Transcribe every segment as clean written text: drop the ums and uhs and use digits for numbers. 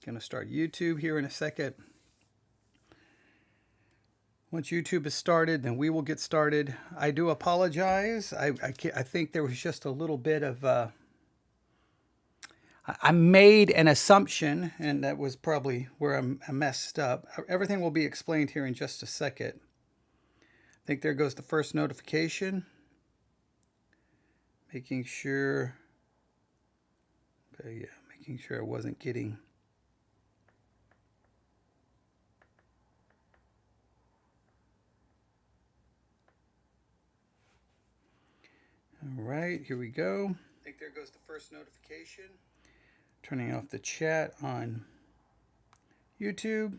Going to start YouTube here in a second. Once YouTube is started, then we will get started. I do apologize. I think there was just a little bit of... I made an assumption, and that was probably where I messed up. Everything will be explained here in just a second. I think there goes the first notification. Making sure... Okay, yeah, making sure I wasn't getting... All right, here we go. I think there goes the first notification. Turning off the chat on YouTube.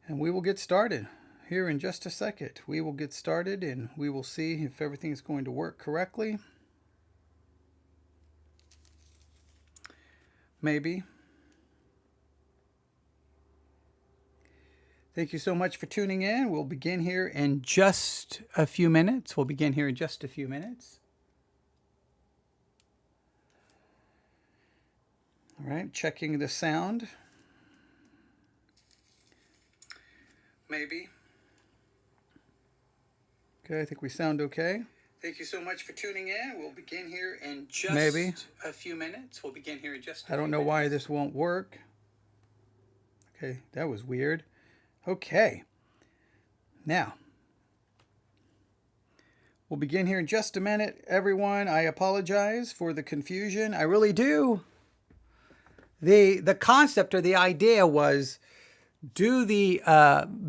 And we will get started here in just a second. We will get started and we will see if everything is going to work correctly. Maybe. Thank you so much for tuning in. We'll begin here in just a few minutes. All right, checking the sound. Maybe. Okay, I think we sound okay. Thank you so much for tuning in. We'll begin here in just a few minutes. I don't know why this won't work. Okay, that was weird. Okay, now, we'll begin here in just a minute. Everyone, I apologize for the confusion. I really do. The concept or the idea was do the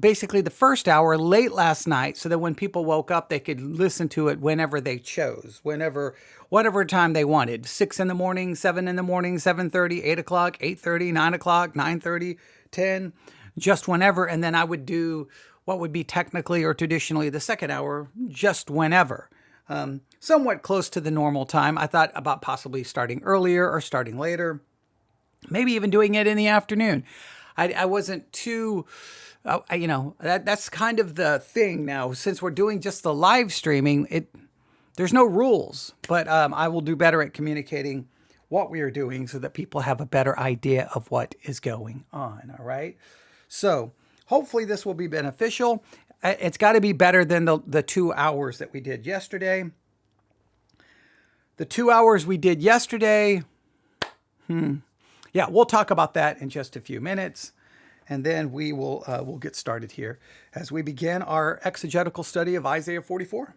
basically the first hour late last night so that when people woke up, they could listen to it whenever they chose, whatever time they wanted. 6 in the morning, 7 in the morning, 7:30, 8 o'clock, 8:30, 9 o'clock, 9:30, 10, just whenever. And then I would do what would be technically or traditionally the second hour, just whenever. Somewhat close to the normal time. I thought about possibly starting earlier or starting later, maybe even doing it in the afternoon. I wasn't too, that's kind of the thing now. Since we're doing just the live streaming, there's no rules, but I will do better at communicating what we are doing so that people have a better idea of what is going on, all right? So hopefully this will be beneficial. It's got to be better than the 2 hours that we did yesterday. The 2 hours we did yesterday, yeah, we'll talk about that in just a few minutes. And then we will we'll get started here as we begin our exegetical study of Isaiah 44.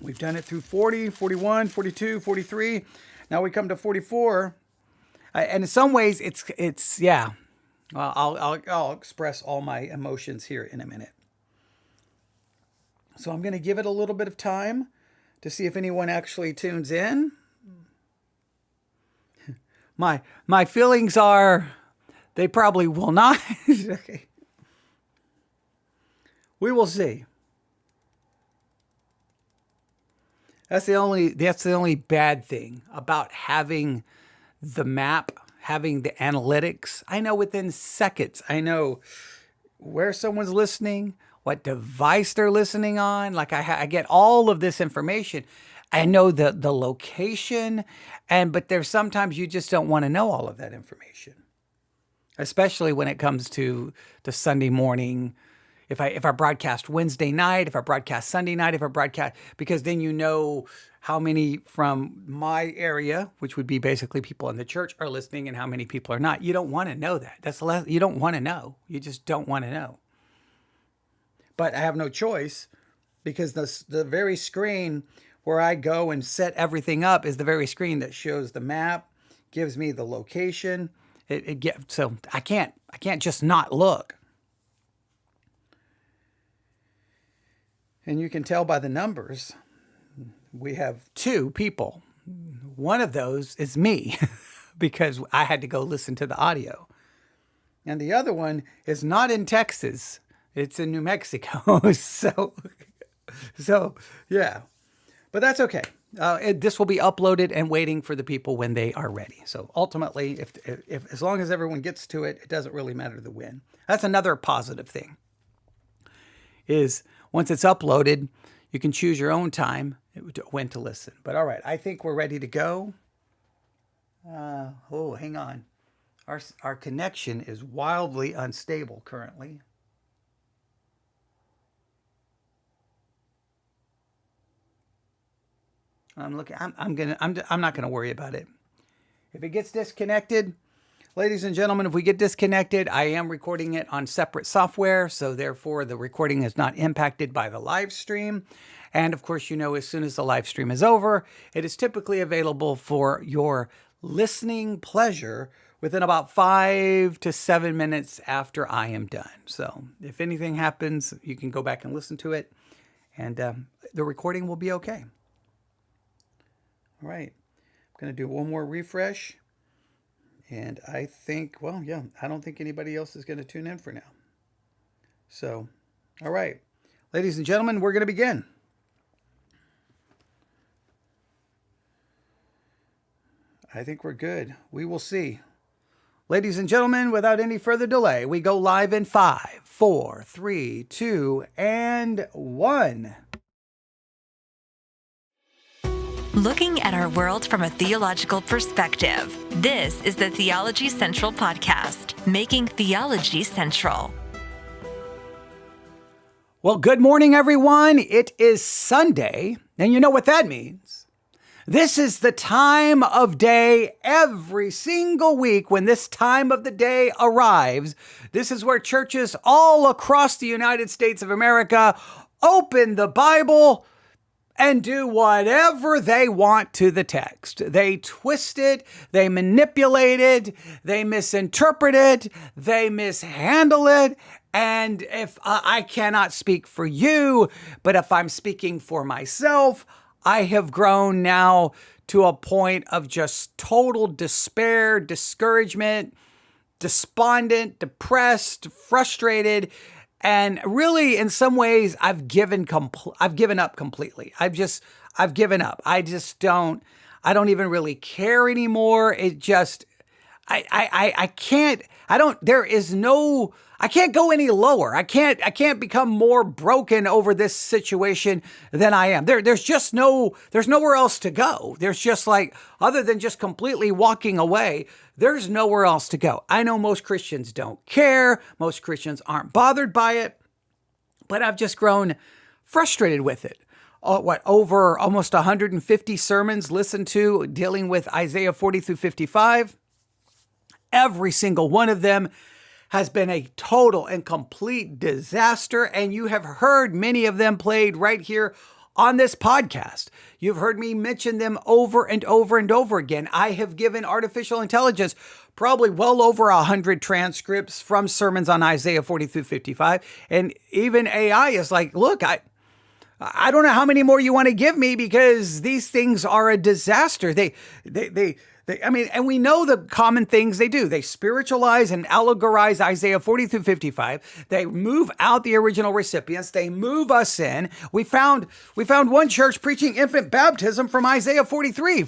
We've done it through 40, 41, 42, 43. Now we come to 44. And in some ways, it's yeah. Well, I'll express all my emotions here in a minute. So I'm going to give it a little bit of time to see if anyone actually tunes in. My feelings are they probably will not. Okay. We will see. That's the only bad thing about having the map, having the analytics. I know within seconds, I know where someone's listening, what device they're listening on. Like I get all of this information. I know the location, but there's sometimes you just don't want to know all of that information, especially when it comes to the Sunday morning. If I broadcast Wednesday night, if I broadcast Sunday night, because then you know how many from my area, which would be basically people in the church, are listening and how many people are not. You don't want to know that. You don't want to know. You just don't want to know. But I have no choice because the very screen where I go and set everything up is the very screen that shows the map, gives me the location. So I can't just not look. And you can tell by the numbers, we have 2 people. One of those is me because I had to go listen to the audio. And the other one is not in Texas. It's in New Mexico. So yeah, but that's okay. This will be uploaded and waiting for the people when they are ready. So ultimately, if as long as everyone gets to it, it doesn't really matter the when. That's another positive thing. Is once it's uploaded, you can choose your own time when to listen. But all right, I think we're ready to go. Hang on. Our connection is wildly unstable currently. I'm not gonna worry about it. If it gets disconnected, ladies and gentlemen, if we get disconnected, I am recording it on separate software, so therefore the recording is not impacted by the live stream. And of course, as soon as the live stream is over, it is typically available for your listening pleasure within about 5 to 7 minutes after I am done. So if anything happens, you can go back and listen to it, and the recording will be okay. All right, I'm going to do one more refresh. And I think, I don't think anybody else is going to tune in for now. So, all right, ladies and gentlemen, we're going to begin. I think we're good. We will see. Ladies and gentlemen, without any further delay, we go live in 5, 4, 3, 2, and 1. Looking at our world from a theological perspective. This is the Theology Central Podcast, making theology central. Well, good morning, everyone. It is Sunday, and you know what that means. This is the time of day every single week when this time of the day arrives. This is where churches all across the United States of America open the Bible and do whatever they want to the text. They twist it, they manipulate it, they misinterpret it, they mishandle it. And if I cannot speak for you, but if I'm speaking for myself, I have grown now to a point of just total despair, discouragement, despondent, depressed, frustrated. And really, in some ways, I've given up completely. I've given up. I don't even really care anymore. It just, I can't go any lower. I can't become more broken over this situation than I am. There's nowhere else to go. There's just other than just completely walking away, there's nowhere else to go. I know most Christians don't care. Most Christians aren't bothered by it, but I've just grown frustrated with it. Over almost 150 sermons listened to dealing with Isaiah 40 through 55. Every single one of them has been a total and complete disaster, and you have heard many of them played right here on this podcast. You've heard me mention them over and over and over again. I have given artificial intelligence probably well over 100 transcripts from sermons on Isaiah 40 through 55, and even AI is like, look, I don't know how many more you want to give me because these things are a disaster. And we know the common things they do. They spiritualize and allegorize Isaiah 40 through 55. They move out the original recipients. They move us in. We found one church preaching infant baptism from Isaiah 43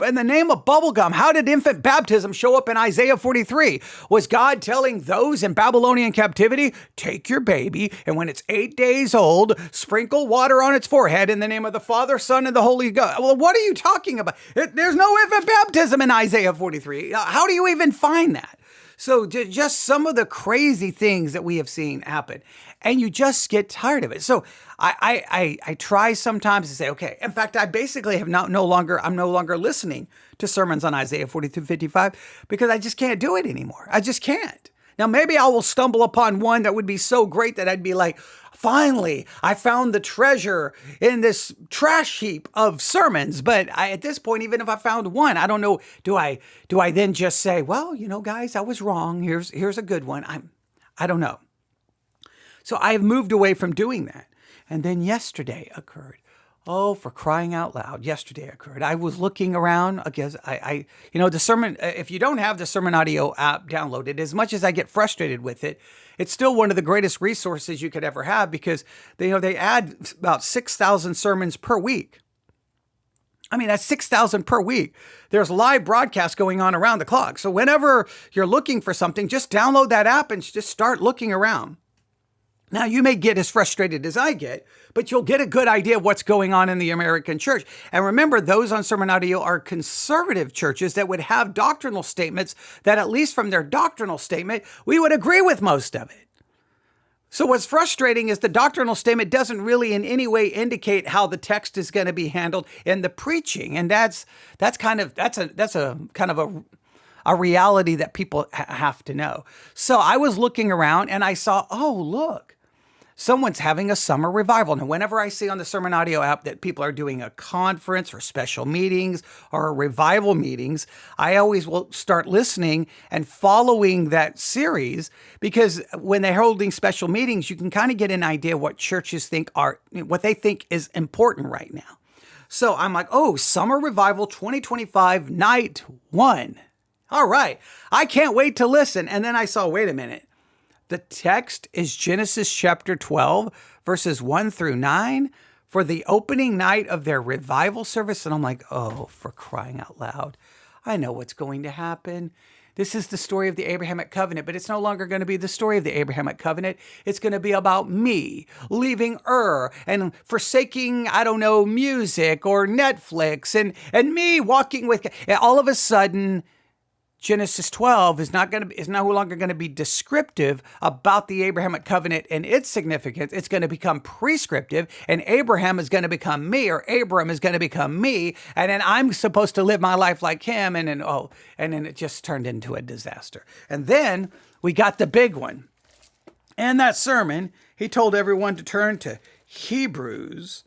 in the name of bubblegum. How did infant baptism show up in Isaiah 43? Was God telling those in Babylonian captivity, take your baby, and when it's 8 days old, sprinkle water on its forehead in the name of the Father, Son, and the Holy Ghost? Well, what are you talking about? There's no infant baptism in Isaiah 43. How do you even find that? So just some of the crazy things that we have seen happen, and you just get tired of it. So I try sometimes to say, okay, in fact, I basically I'm no longer listening to sermons on Isaiah 40 through 55 because I just can't do it anymore. I just can't. Now, maybe I will stumble upon one that would be so great that I'd be like, finally, I found the treasure in this trash heap of sermons. But at this point, even if I found one, I don't know, do I then just say, well, guys, I was wrong. Here's a good one. I don't know. So I have moved away from doing that. And then yesterday occurred. Oh, for crying out loud, yesterday occurred. I was looking around, I guess, the sermon, if you don't have the Sermon Audio app downloaded, as much as I get frustrated with it, it's still one of the greatest resources you could ever have because they add about 6,000 sermons per week. I mean, that's 6,000 per week. There's live broadcasts going on around the clock. So whenever you're looking for something, just download that app and just start looking around. Now, you may get as frustrated as I get, but you'll get a good idea of what's going on in the American church. And remember, those on Sermon Audio are conservative churches that would have doctrinal statements that, at least from their doctrinal statement, we would agree with most of it. So what's frustrating is the doctrinal statement doesn't really in any way indicate how the text is going to be handled in the preaching. And that's a kind of a reality that people have to know. So I was looking around and I saw, oh, look, someone's having a summer revival. Now, whenever I see on the Sermon Audio app that people are doing a conference or special meetings or revival meetings, I always will start listening and following that series, because when they're holding special meetings, you can kind of get an idea what churches what they think is important right now. So I'm like, oh, Summer Revival 2025, Night 1. All right, I can't wait to listen. And then I saw, wait a minute. The text is Genesis chapter 12, verses 1 through 9 for the opening night of their revival service. And I'm like, oh, for crying out loud. I know what's going to happen. This is the story of the Abrahamic covenant, but it's no longer going to be the story of the Abrahamic covenant. It's going to be about me leaving Ur and forsaking, music or Netflix and me walking with, and all of a sudden, Genesis 12 is no longer going to be descriptive about the Abrahamic covenant and its significance. It's going to become prescriptive, and Abraham is going to become me, or Abram is going to become me, and then I'm supposed to live my life like him, and then it just turned into a disaster. And then we got the big one. In that sermon, he told everyone to turn to Hebrews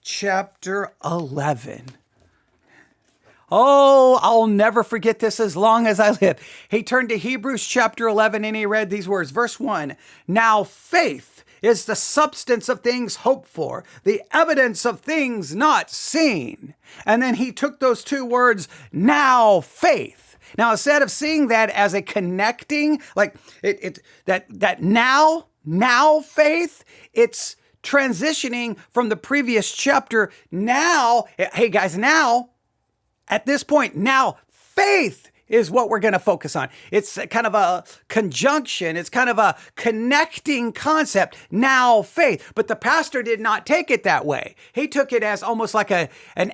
chapter 11. Oh, I'll never forget this as long as I live. He turned to Hebrews chapter 11 and he read these words. Verse 1, now faith is the substance of things hoped for, the evidence of things not seen. And then he took those two words, now faith. Now, instead of seeing that as a connecting, like that now faith, it's transitioning from the previous chapter. Now, hey guys, now, at this point, now faith is what we're going to focus on. It's kind of a conjunction. It's kind of a connecting concept. Now faith. But the pastor did not take it that way. He took it as almost like an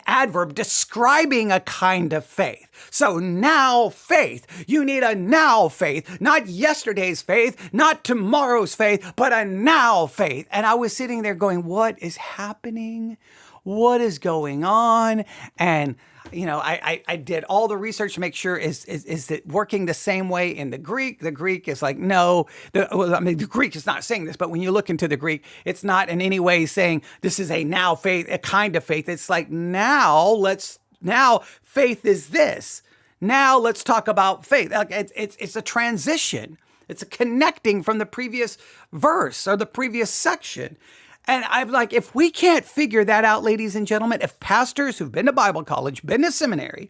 adverb describing a kind of faith. So now faith. You need a now faith, not yesterday's faith, not tomorrow's faith, but a now faith. And I was sitting there going, what is happening? What is going on? And I did all the research to make sure is it working the same way in the Greek? The Greek is like, no. The Greek is not saying this, but when you look into the Greek, it's not in any way saying this is a now faith, a kind of faith. It's like now faith is this. Now let's talk about faith. Like it's a transition. It's a connecting from the previous verse or the previous section. And I'm like, if we can't figure that out, ladies and gentlemen, if pastors who've been to Bible college, been to seminary,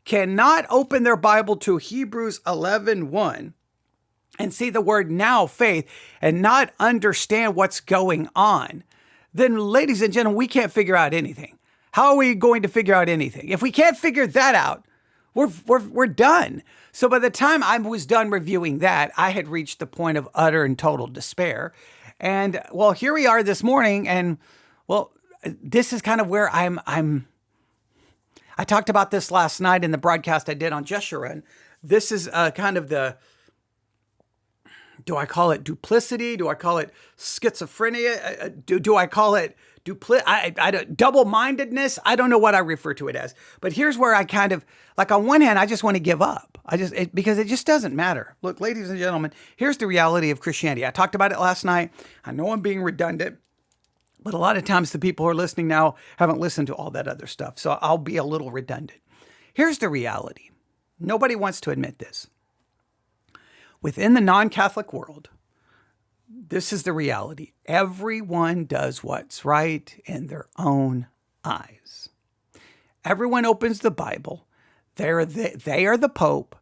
cannot open their Bible to Hebrews 11:1 and see the word now faith and not understand what's going on, then ladies and gentlemen, we can't figure out anything. How are we going to figure out anything? If we can't figure that out, we're done. So by the time I was done reviewing that, I had reached the point of utter and total despair. And well, here we are this morning, and well, this is kind of where I talked about this last night in the broadcast I did on Jeshurun. This is kind of do I call it duplicity? Do I call it schizophrenia? Do I call it double-mindedness? I don't know what I refer to it as. But here's where I kind of, like on one hand, I just want to give up. Because it just doesn't matter. Look, ladies and gentlemen, here's the reality of Christianity. I talked about it last night. I know I'm being redundant, but a lot of times the people who are listening now haven't listened to all that other stuff. So I'll be a little redundant. Here's the reality. Nobody wants to admit this. Within the non-Catholic world, this is the reality. Everyone does what's right in their own eyes. Everyone opens the Bible. They are the Pope.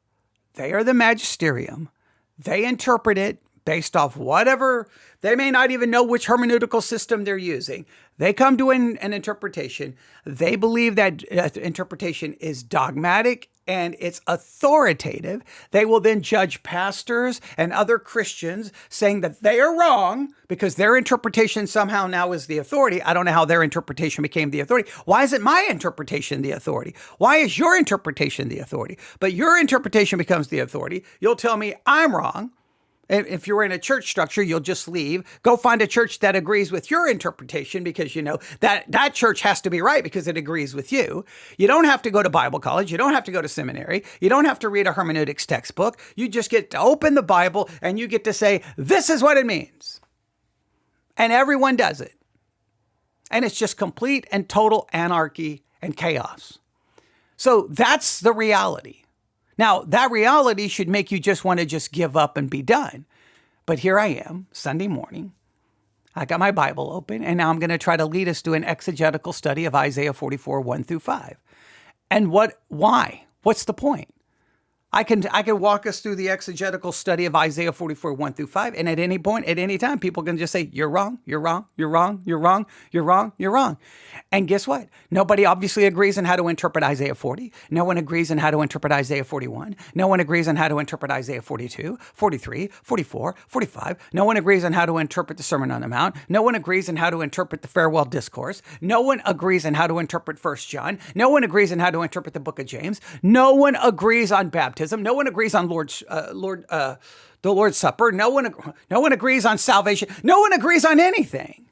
They are the magisterium. They interpret it based off whatever. They may not even know which hermeneutical system they're using. They come to an interpretation. They believe that interpretation is dogmatic and it's authoritative, they will then judge pastors and other Christians saying that they are wrong because their interpretation somehow now is the authority. I don't know how their interpretation became the authority. Why isn't my interpretation the authority? Why is your interpretation the authority? But your interpretation becomes the authority. You'll tell me I'm wrong. If you're in a church structure, you'll just leave, go find a church that agrees with your interpretation because you know that church has to be right because it agrees with you. You don't have to go to Bible college. You don't have to go to seminary. You don't have to read a hermeneutics textbook. You just get to open the Bible and you get to say, this is what it means. And everyone does it. And it's just complete and total anarchy and chaos. So that's the reality. Now, that reality should make you just want to just give up and be done. But here I am, Sunday morning. I got my Bible open, and now I'm going to try to lead us to an exegetical study of Isaiah 44, 1 through 5. And why? What's the point? I can walk us through the exegetical study of Isaiah 44, 1 through 5. And at any point, at any time, people can just say, you're wrong, you're wrong, you're wrong, you're wrong, you're wrong, you're wrong. And guess what? Nobody obviously agrees on how to interpret Isaiah 40. No one agrees on how to interpret Isaiah 41. No one agrees on how to interpret Isaiah 42, 43, 44, 45. No one agrees on how to interpret the Sermon on the Mount. No one agrees on how to interpret the farewell discourse. No one agrees on how to interpret 1 John. No one agrees on how to interpret the book of James. No one agrees on baptism. No one agrees on the Lord's Supper. No one agrees on salvation. No one agrees on anything.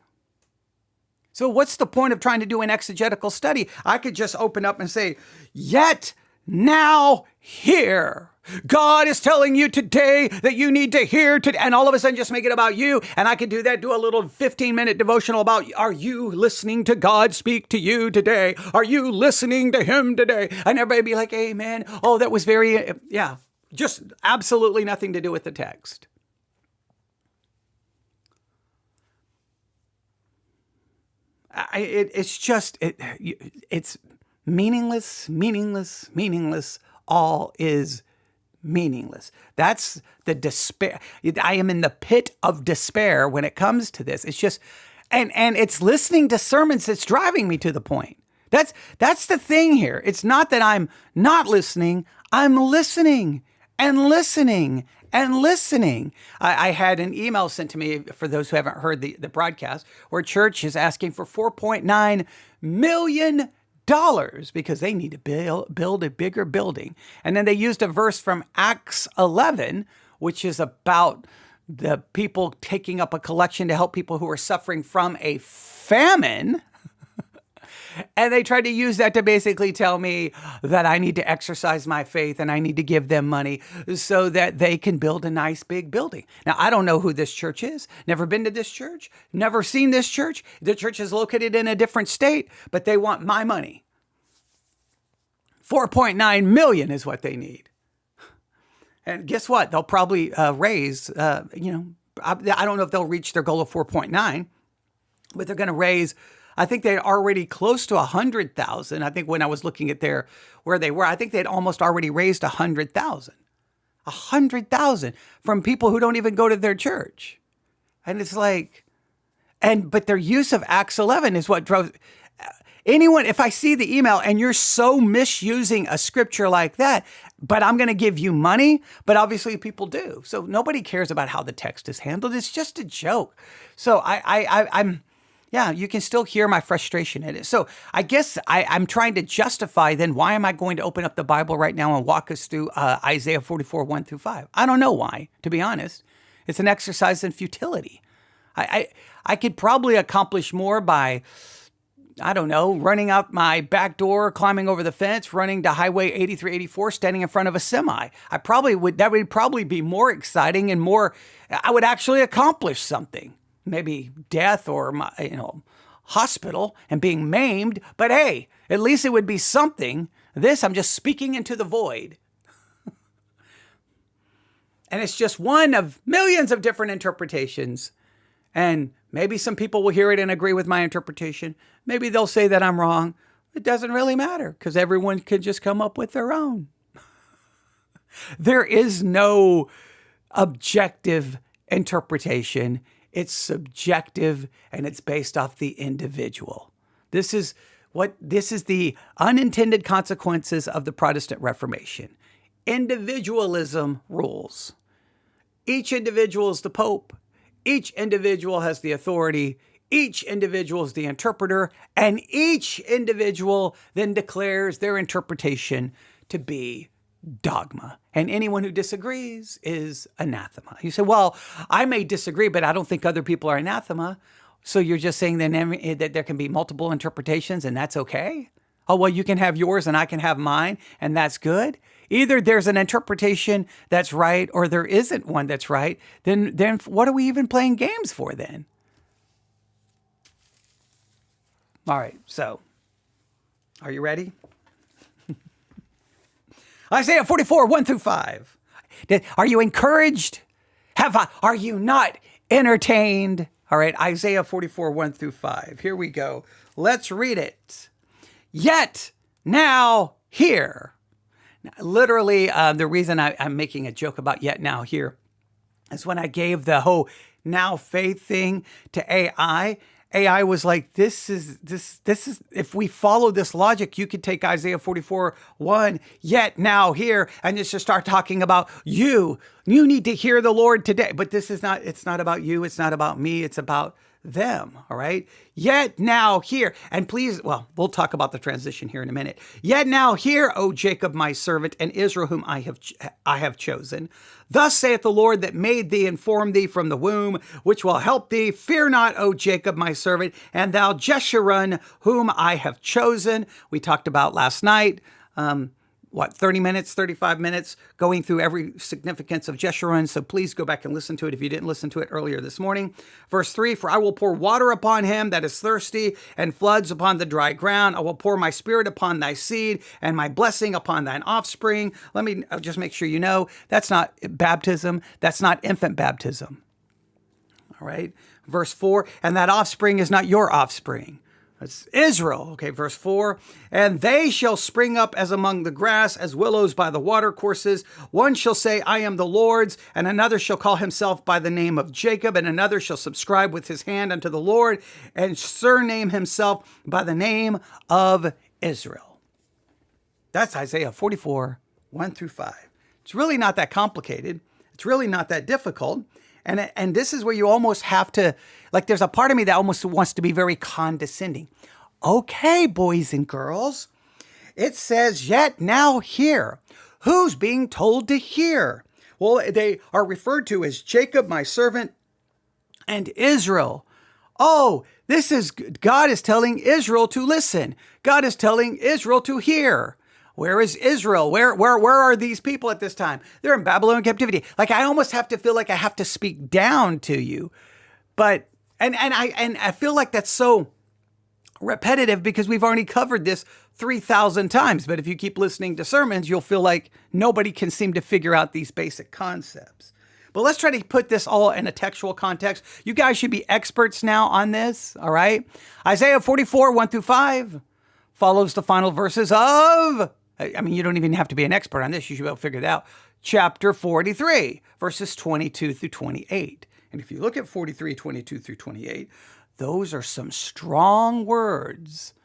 So what's the point of trying to do an exegetical study? I could just open up and say, yet now here. God is telling you today that you need to hear today, and all of a sudden just make it about you. And I could do that, do a little 15-minute devotional about, are you listening to God speak to you today? Are you listening to him today? And everybody be like, amen. Oh, that was very, just absolutely nothing to do with the text. It's meaningless, meaningless, meaningless. All is meaningless. That's the despair. I am in the pit of despair when it comes to this. It's just, and it's listening to sermons that's driving me to the point. That's the thing here. It's not that I'm not listening. I'm listening and listening and listening. I had an email sent to me, for those who haven't heard the broadcast, where church is asking for $4.9 million because they need to build a bigger building. And then they used a verse from Acts 11, which is about the people taking up a collection to help people who are suffering from a famine. And they tried to use that to basically tell me that I need to exercise my faith and I need to give them money so that they can build a nice big building. Now, I don't know who this church is. Never been to this church. Never seen this church. The church is located in a different state, but they want my money. 4.9 million is what they need. And guess what? They'll probably raise, I don't know if they'll reach their goal of 4.9, but they're going to raise, I think they're already close to 100,000. I think when I was looking at where they were, I think they'd almost already raised 100,000. 100,000 from people who don't even go to their church. And it's like, but their use of Acts 11 is what drove anyone. If I see the email and you're so misusing a scripture like that, but I'm going to give you money, but obviously people do. So nobody cares about how the text is handled. It's just a joke. So I'm you can still hear my frustration in it. So I guess I'm trying to justify then why am I going to open up the Bible right now and walk us through Isaiah 44, 1 through 5? I don't know why, to be honest. It's an exercise in futility. I could probably accomplish more by, I don't know, running out my back door, climbing over the fence, running to Highway 83, 84, standing in front of a semi. That would probably be more exciting and more, I would actually accomplish something. Maybe death or hospital and being maimed, but hey, at least it would be something. This, I'm just speaking into the void. And it's just one of millions of different interpretations. And maybe some people will hear it and agree with my interpretation. Maybe they'll say that I'm wrong. It doesn't really matter because everyone could just come up with their own. There is no objective interpretation. It's subjective and it's based off the individual. This is This is the unintended consequences of the Protestant Reformation. Individualism rules. Each individual is the Pope. Each individual has the authority. Each individual is the interpreter. And each individual then declares their interpretation to be dogma. And anyone who disagrees is anathema. You say, well, I may disagree, but I don't think other people are anathema. So you're just saying that there can be multiple interpretations and that's okay? Oh, well, you can have yours and I can have mine and that's good? Either there's an interpretation that's right or there isn't one that's right. Then what are we even playing games for then? All right, so are you ready? Isaiah 44, 1 through 5. Are you encouraged? Are you not entertained? All right, Isaiah 44, 1 through 5. Here we go. Let's read it. Yet now here. Now, literally, the reason I'm making a joke about yet now here is when I gave the whole now faith thing to AI. AI was like, this is, if we follow this logic, you could take Isaiah 44, 1, yet now here, and just start talking about you. You need to hear the Lord today. But it's not about you. It's not about me. It's about them. All right. Yet now here, and please, well, we'll talk about the transition here in a minute. Yet now hear, O Jacob, my servant, and Israel, whom I have chosen. Thus saith the Lord that made thee and formed thee from the womb, which will help thee. Fear not, O Jacob, my servant, and thou Jeshurun, whom I have chosen. We talked about last night. 30 minutes, 35 minutes, going through every significance of Jeshurun. So please go back and listen to it if you didn't listen to it earlier this morning. Verse 3, for I will pour water upon him that is thirsty, and floods upon the dry ground. I will pour my spirit upon thy seed, and my blessing upon thine offspring. Let me just make sure you know, that's not baptism. That's not infant baptism. All right. Verse 4, and that offspring is not your offspring. It's Israel. Okay, verse 4. And they shall spring up as among the grass, as willows by the watercourses. One shall say, I am the Lord's, and another shall call himself by the name of Jacob, and another shall subscribe with his hand unto the Lord, and surname himself by the name of Israel. That's Isaiah 44, 1 through 5. It's really not that complicated. It's really not that difficult. And this is where you almost have to, like, there's a part of me that almost wants to be very condescending. Okay, boys and girls, it says, yet now hear. Who's being told to hear? Well, they are referred to as Jacob, my servant, and Israel. Oh, God is telling Israel to listen. God is telling Israel to hear. Where is Israel? Where are these people at this time? They're in Babylonian captivity. Like, I almost have to feel like I have to speak down to you. But, and I feel like that's so repetitive because we've already covered this 3,000 times. But if you keep listening to sermons, you'll feel like nobody can seem to figure out these basic concepts. But let's try to put this all in a textual context. You guys should be experts now on this, all right? Isaiah 44, 1 through 5 follows the final verses of... I mean, you don't even have to be an expert on this. You should be able to figure it out. Chapter 43, verses 22 through 28. And if you look at 43, 22 through 28, those are some strong words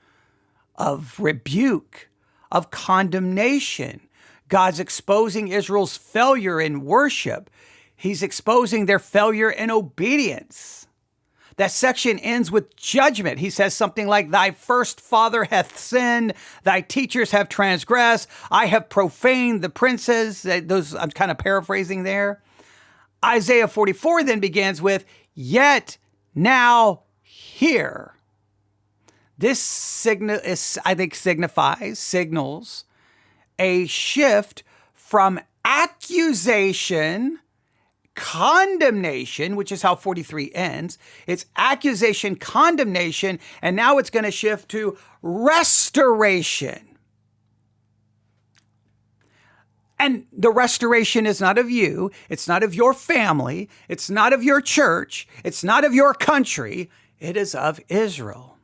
of rebuke, of condemnation. God's exposing Israel's failure in worship. He's exposing their failure in obedience. That section ends with judgment. He says something like, thy first father hath sinned, thy teachers have transgressed, I have profaned the princes. Those, I'm kind of paraphrasing there. Isaiah 44 then begins with, yet now hear. This signals a shift from accusation, condemnation, which is how 43 ends. It's accusation, condemnation, and now it's going to shift to restoration. And the restoration is not of you. It's not of your family. It's not of your church. It's not of your country. It is of Israel.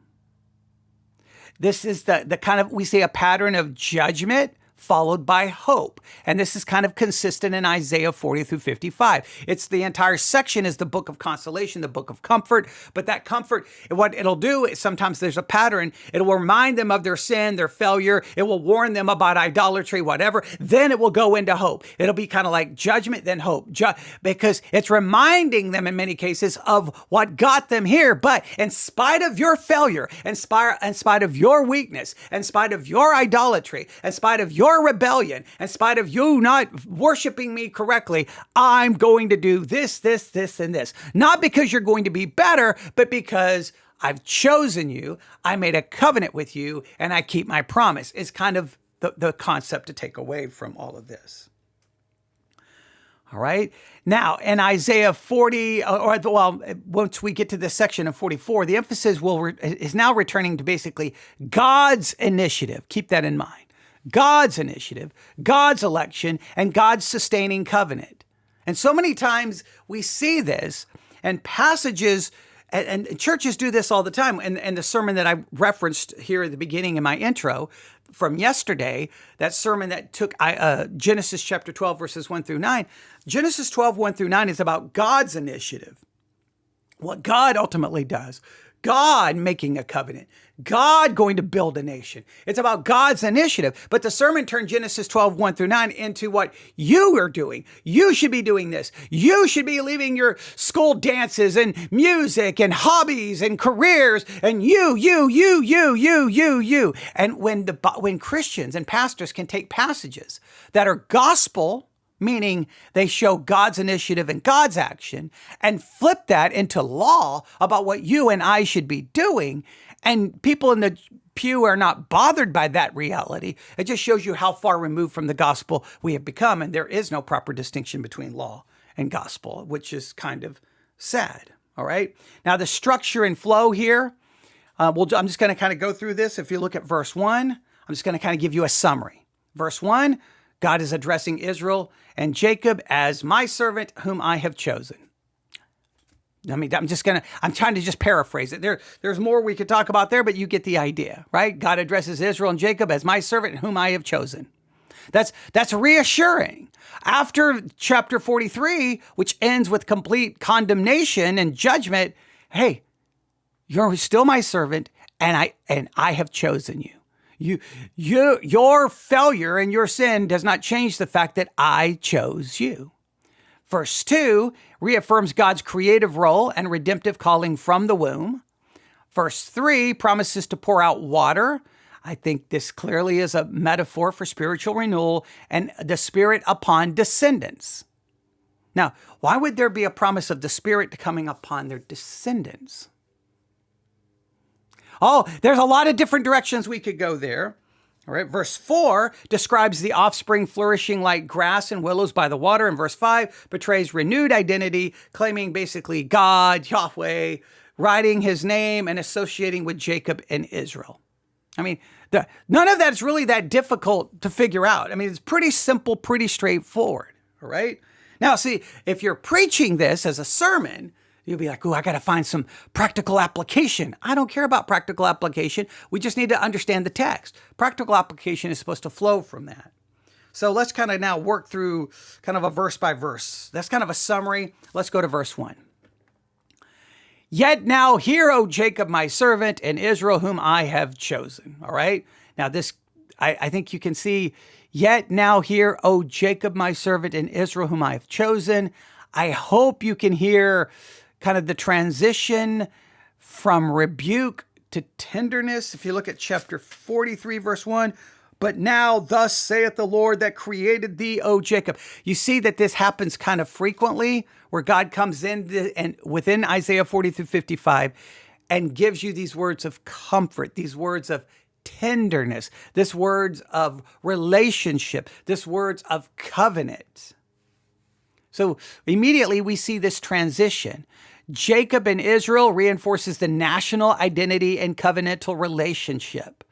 This is the kind of, we see a pattern of judgment followed by hope. And this is kind of consistent in Isaiah 40 through 55. It's the entire section is the book of consolation, the book of comfort. But that comfort, what it'll do is sometimes there's a pattern. It will remind them of their sin, their failure. It will warn them about idolatry, whatever. Then it will go into hope. It'll be kind of like judgment, then hope, because it's reminding them in many cases of what got them here. But in spite of your failure, in spite of your weakness, in spite of your idolatry, in spite of your rebellion, in spite of you not worshiping me correctly, I'm going to do this, this, this, and this. Not because you're going to be better, but because I've chosen you, I made a covenant with you, and I keep my promise. Is kind of the concept to take away from all of this. All right. Now, in Isaiah 40, once we get to this section of 44, the emphasis is now returning to basically God's initiative. Keep that in mind. God's initiative, God's election, and God's sustaining covenant. And so many times we see this, and passages, and churches do this all the time. And the sermon that I referenced here at the beginning in my intro from yesterday, that sermon that took Genesis chapter 12, verses 1 through 9. Genesis 12, 1 through 9 is about God's initiative, what God ultimately does. God making a covenant, God going to build a nation. It's about God's initiative. But the sermon turned Genesis 12, 1 through 9 into what you are doing. You should be doing this. You should be leaving your school dances and music and hobbies and careers and you. And when Christians and pastors can take passages that are gospel, meaning they show God's initiative and God's action, and flip that into law about what you and I should be doing, and people in the pew are not bothered by that reality, it just shows you how far removed from the gospel we have become, and there is no proper distinction between law and gospel, which is kind of sad, all right? Now, the structure and flow here, I'm just going to kind of go through this. If you look at verse 1, I'm just going to kind of give you a summary. Verse 1, God is addressing Israel and Jacob as my servant whom I have chosen. I mean, I'm trying to just paraphrase it. There's more we could talk about there, but you get the idea, right? God addresses Israel and Jacob as my servant whom I have chosen. That's reassuring. After chapter 43, which ends with complete condemnation and judgment, hey, you're still my servant and I have chosen you. Your failure and your sin does not change the fact that I chose you. Verse 2 reaffirms God's creative role and redemptive calling from the womb. Verse 3 promises to pour out water. I think this clearly is a metaphor for spiritual renewal and the Spirit upon descendants. Now, why would there be a promise of the Spirit coming upon their descendants? Oh, there's a lot of different directions we could go there. All right, verse 4 describes the offspring flourishing like grass and willows by the water. And verse 5 portrays renewed identity, claiming basically God, Yahweh, writing his name and associating with Jacob and Israel. I mean, none of that is really that difficult to figure out. I mean, it's pretty simple, pretty straightforward. All right. Now, see, if you're preaching this as a sermon, you'll be like, I got to find some practical application. I don't care about practical application. We just need to understand the text. Practical application is supposed to flow from that. So let's kind of now work through kind of a verse by verse. That's kind of a summary. Let's go to verse 1. Yet now hear, O Jacob, my servant, and Israel, whom I have chosen. All right. Now this, I think you can see, yet now hear, O Jacob, my servant, and Israel, whom I have chosen. I hope you can hear kind of the transition from rebuke to tenderness. If you look at chapter 43, verse 1, but now thus saith the Lord that created thee, O Jacob. You see that this happens kind of frequently, where God comes in and within Isaiah 40 through 55 and gives you these words of comfort, these words of tenderness, this words of relationship, this words of covenant. So immediately we see this transition. Jacob and Israel reinforces the national identity and covenantal relationship.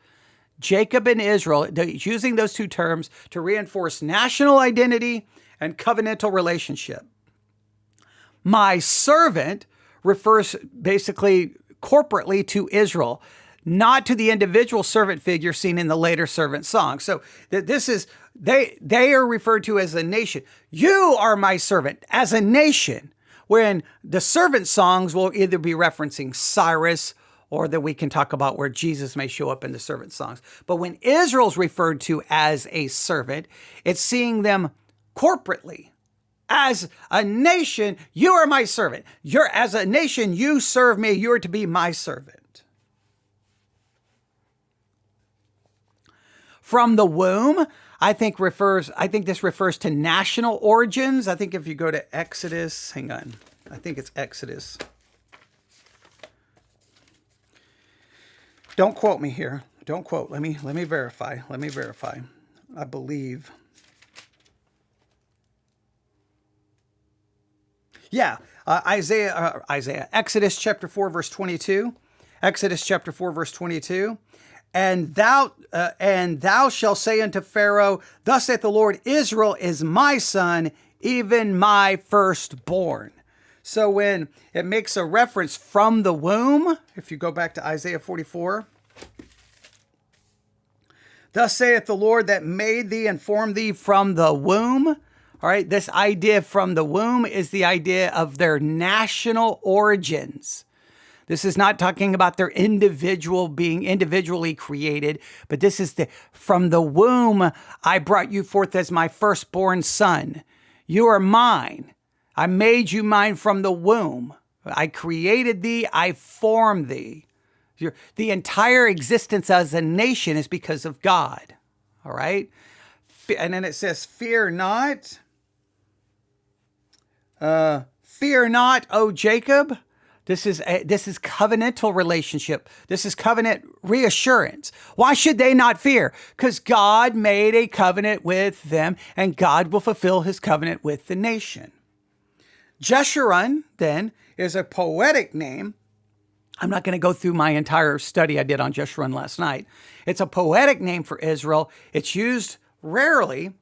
Jacob and Israel, using those two terms to reinforce national identity and covenantal relationship. My servant refers basically corporately to Israel. not to the individual servant figure seen in the later servant songs. So this is, they are referred to as a nation. You are my servant as a nation, when the servant songs will either be referencing Cyrus, or that we can talk about where Jesus may show up in the servant songs. But when Israel's referred to as a servant, it's seeing them corporately. As a nation, you are my servant. As a nation, you serve me. You are to be my servant. From the womb, I think this refers to national origins. I think if you go to Exodus, hang on. I think it's Exodus. Don't quote me here. Don't quote. Let me verify. I believe. Yeah, Exodus chapter 4, verse 22. Exodus chapter 4, verse 22. And thou shalt say unto Pharaoh, thus saith the Lord, Israel is my son, even my firstborn. So when it makes a reference from the womb, if you go back to Isaiah 44, thus saith the Lord that made thee and formed thee from the womb. All right, this idea from the womb is the idea of their national origins. This is not talking about their individual being individually created, but this is from the womb I brought you forth as my firstborn son. You are mine. I made you mine from the womb. I created thee. I formed thee. The entire existence as a nation is because of God. All right. And then it says, fear not. Fear not, O Jacob. This is covenantal relationship. This is covenant reassurance. Why should they not fear? Because God made a covenant with them, and God will fulfill his covenant with the nation. Jeshurun, then, is a poetic name. I'm not going to go through my entire study I did on Jeshurun last night. It's a poetic name for Israel. It's used rarely.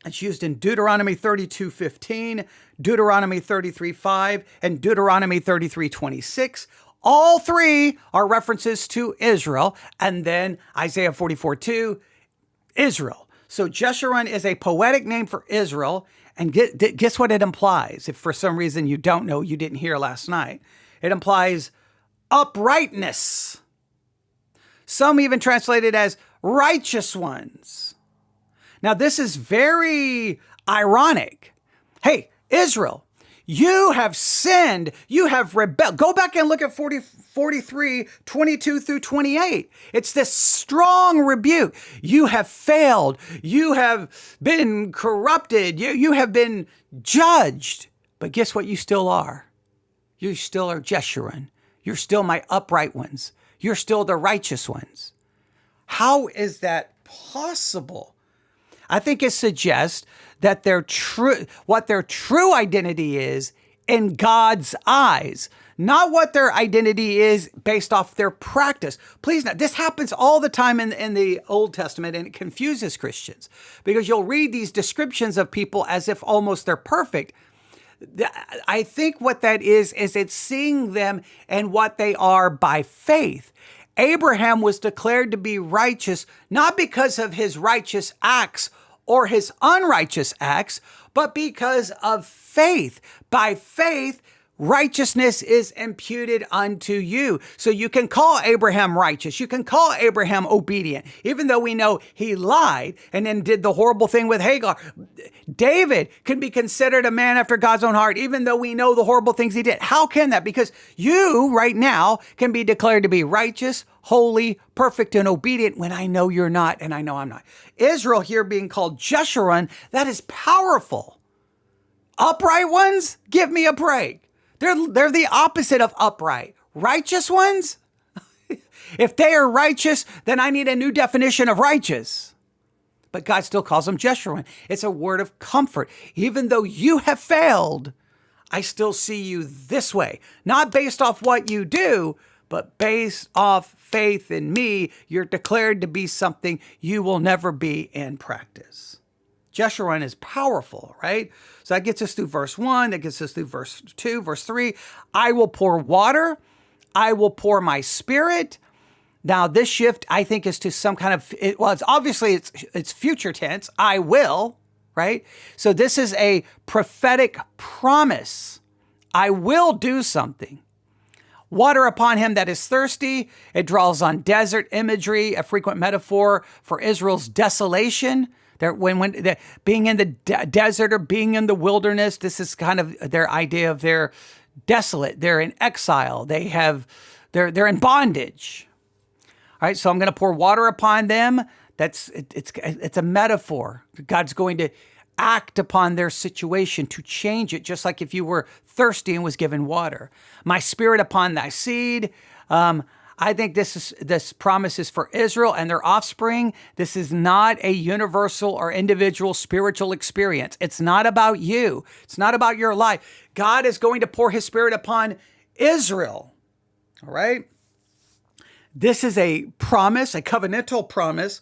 It's used in Deuteronomy 32:15, Deuteronomy 33:5, and Deuteronomy 33:26. All three are references to Israel. And then Isaiah 44:2, Israel. So Jeshurun is a poetic name for Israel. And guess what it implies? If for some reason you don't know, you didn't hear last night. It implies uprightness. Some even translate it as righteous ones. Now, this is very ironic. Hey, Israel, you have sinned. You have rebelled. Go back and look at 43:22-28. It's this strong rebuke. You have failed. You have been corrupted. You have been judged. But guess what? You still are. You still are Jeshurun. You're still my upright ones. You're still the righteous ones. How is that possible? I think it suggests that what their true identity is in God's eyes, not what their identity is based off their practice. Please note, this happens all the time in the Old Testament, and it confuses Christians because you'll read these descriptions of people as if almost they're perfect. I think what that is it's seeing them and what they are by faith. Abraham was declared to be righteous, not because of his righteous acts or his unrighteous acts, but because of faith. By faith, righteousness is imputed unto you. So you can call Abraham righteous. You can call Abraham obedient, even though we know he lied and then did the horrible thing with Hagar. David can be considered a man after God's own heart, even though we know the horrible things he did. How can that? Because you right now can be declared to be righteous, holy, perfect, and obedient when I know you're not and I know I'm not. Israel here being called Jeshurun, that is powerful. Upright ones, give me a break. They're the opposite of upright. Righteous ones? If they are righteous, then I need a new definition of righteous. But God still calls them Jeshurun. It's a word of comfort. Even though you have failed, I still see you this way. Not based off what you do, but based off faith in me. You're declared to be something you will never be in practice. Jeshurun is powerful, right? So that gets us through verse 1, that gets us through verse 2, verse 3. I will pour water, I will pour my spirit, Now, this shift, I think, is to some kind of, it's obviously it's future tense, I will, right? So this is a prophetic promise. I will do something. Water upon him that is thirsty. It draws on desert imagery, a frequent metaphor for Israel's desolation. Being in the desert or being in the wilderness, this is kind of their idea of they're desolate. They're in exile. They're in bondage. All right, so I'm going to pour water upon them. It's a metaphor. God's going to act upon their situation to change it, just like if you were thirsty and was given water. My spirit upon thy seed. I think this promise is for Israel and their offspring. This is not a universal or individual spiritual experience. It's not about you. It's not about your life. God is going to pour his spirit upon Israel. All right? This is a promise, a covenantal promise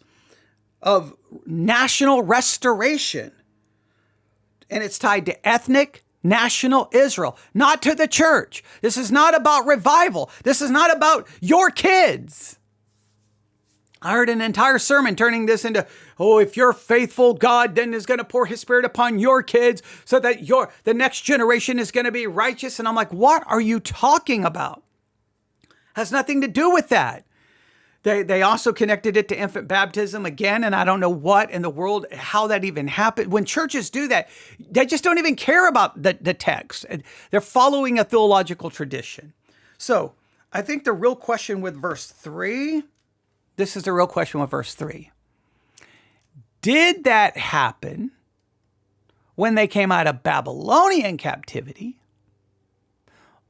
of national restoration. And it's tied to ethnic, national Israel, not to the church. This is not about revival. This is not about your kids. I heard an entire sermon turning this into, if you're faithful, God then is going to pour his spirit upon your kids so that the next generation is going to be righteous. And I'm like, what are you talking about? Has nothing to do with that. They also connected it to infant baptism again, and I don't know what in the world, how that even happened. When churches do that, they just don't even care about the text. They're following a theological tradition. So I think the real question with verse 3, this is the real question with verse 3. Did that happen when they came out of Babylonian captivity?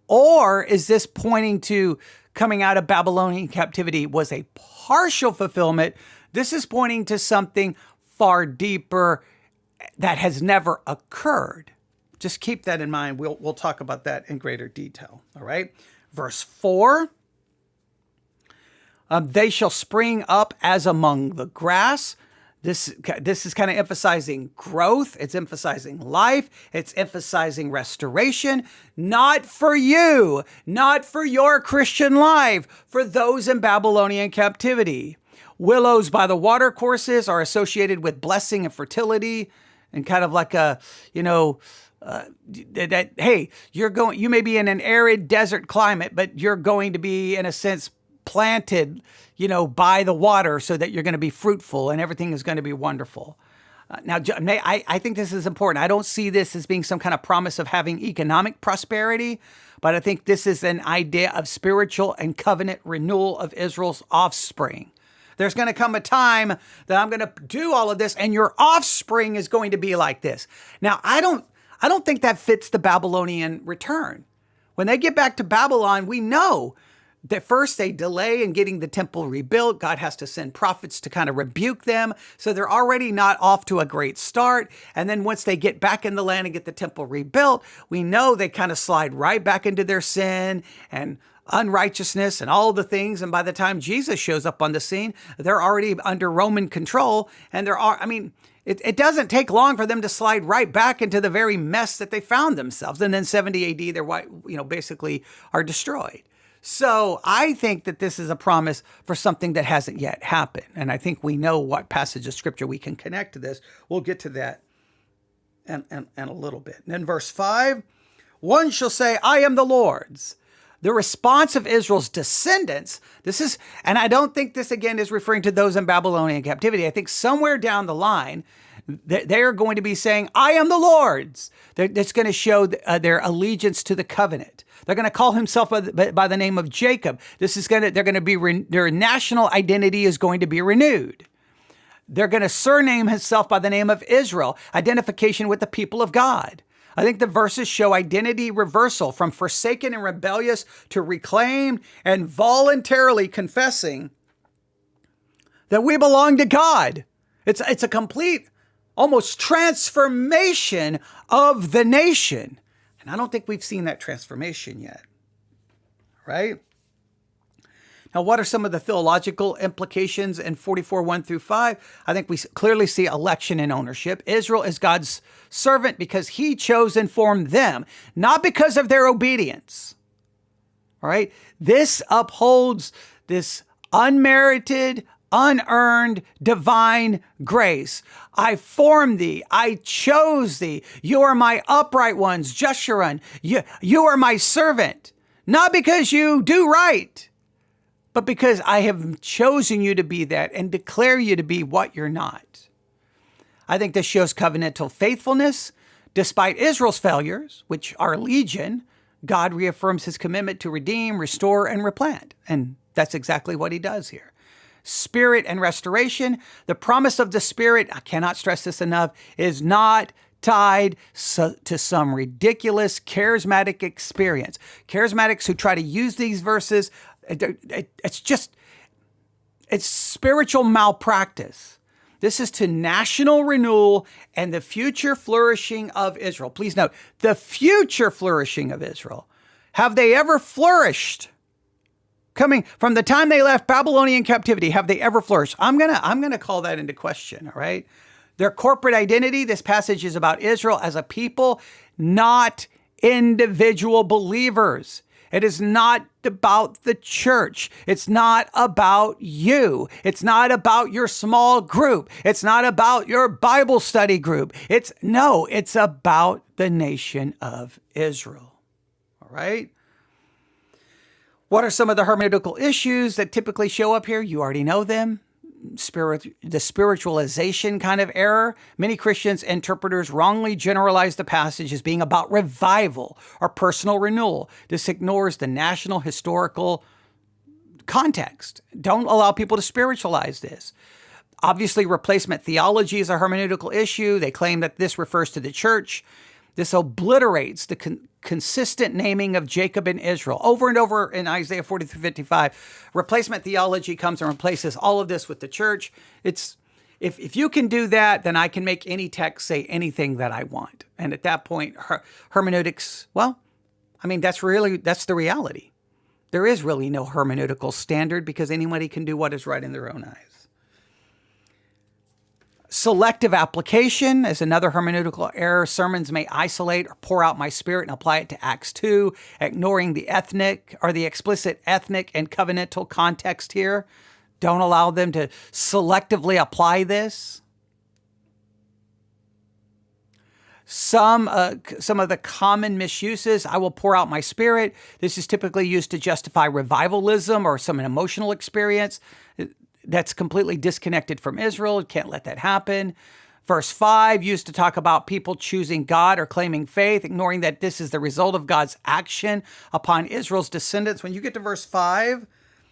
Or is this pointing to coming out of Babylonian captivity was a partial fulfillment? This is pointing to something far deeper that has never occurred. Just keep that in mind. We'll talk about that in greater detail. All right. Verse 4. They shall spring up as among the grass. This is kind of emphasizing growth. It's emphasizing life. It's emphasizing restoration. Not for you, not for your Christian life, for those in Babylonian captivity. Willows by the watercourses are associated with blessing and fertility, and kind of like hey, you may be in an arid desert climate, but you're going to be, in a sense, planted, by the water so that you're going to be fruitful and everything is going to be wonderful. Now, I think this is important. I don't see this as being some kind of promise of having economic prosperity, but I think this is an idea of spiritual and covenant renewal of Israel's offspring. There's going to come a time that I'm going to do all of this and your offspring is going to be like this. Now, I don't think that fits the Babylonian return. When they get back to Babylon, we know that first they delay in getting the temple rebuilt. God has to send prophets to kind of rebuke them. So they're already not off to a great start. And then once they get back in the land and get the temple rebuilt, we know they kind of slide right back into their sin and unrighteousness and all the things. And by the time Jesus shows up on the scene, they're already under Roman control. And it doesn't take long for them to slide right back into the very mess that they found themselves. And then 70 AD, they're basically are destroyed. So I think that this is a promise for something that hasn't yet happened. And I think we know what passage of scripture we can connect to this. We'll get to that in a little bit. And then verse 5, one shall say, I am the Lord's. The response of Israel's descendants, and I don't think this again is referring to those in Babylonian captivity. I think somewhere down the line, they are going to be saying, I am the Lord's. That's going to show their allegiance to the covenant. They're going to call himself by the name of Jacob. Their national identity is going to be renewed. They're going to surname himself by the name of Israel, identification with the people of God. I think the verses show identity reversal from forsaken and rebellious to reclaimed and voluntarily confessing that we belong to God. It's a complete, almost transformation of the nation. And I don't think we've seen that transformation yet, right? Now, what are some of the theological implications in 44:1-5? I think we clearly see election and ownership. Israel is God's servant because he chose and formed them, not because of their obedience. All right? This upholds this unmerited, unearned, divine grace. I formed thee. I chose thee. You are my upright ones, Jeshurun. You are my servant, not because you do right, but because I have chosen you to be that and declare you to be what you're not. I think this shows covenantal faithfulness. Despite Israel's failures, which are legion, God reaffirms his commitment to redeem, restore, and replant. And that's exactly what he does here. Spirit and restoration. The promise of the Spirit, I cannot stress this enough, is not tied to some ridiculous charismatic experience. Charismatics who try to use these verses, it's spiritual malpractice. This is to national renewal and the future flourishing of Israel. Please note, the future flourishing of Israel. Have they ever flourished? Coming from the time they left Babylonian captivity, have they ever flourished? I'm gonna call that into question, all right? Their corporate identity, this passage is about Israel as a people, not individual believers. It is not about the church. It's not about you. It's not about your small group. It's not about your Bible study group. It's about the nation of Israel. All right? What are some of the hermeneutical issues that typically show up here? You already know them. The spiritualization kind of error. Many Christians interpreters wrongly generalize the passage as being about revival or personal renewal. This ignores the national historical context. Don't allow people to spiritualize this. Obviously, replacement theology is a hermeneutical issue. They claim that this refers to the church. This obliterates the consistent naming of Jacob and Israel. Over and over in Isaiah 40 through 55, replacement theology comes and replaces all of this with the church. If you can do that, then I can make any text say anything that I want. And at that point, hermeneutics, that's the reality. There is really no hermeneutical standard because anybody can do what is right in their own eyes. Selective application is another hermeneutical error. Sermons may isolate or pour out my spirit and apply it to Acts 2, ignoring the ethnic or the explicit ethnic and covenantal context here. Don't allow them to selectively apply this. Some of the common misuses, I will pour out my spirit. This is typically used to justify revivalism or some emotional experience that's completely disconnected from Israel. Can't let that happen. Verse 5 used to talk about people choosing God or claiming faith, ignoring that this is the result of God's action upon Israel's descendants. When you get to verse 5,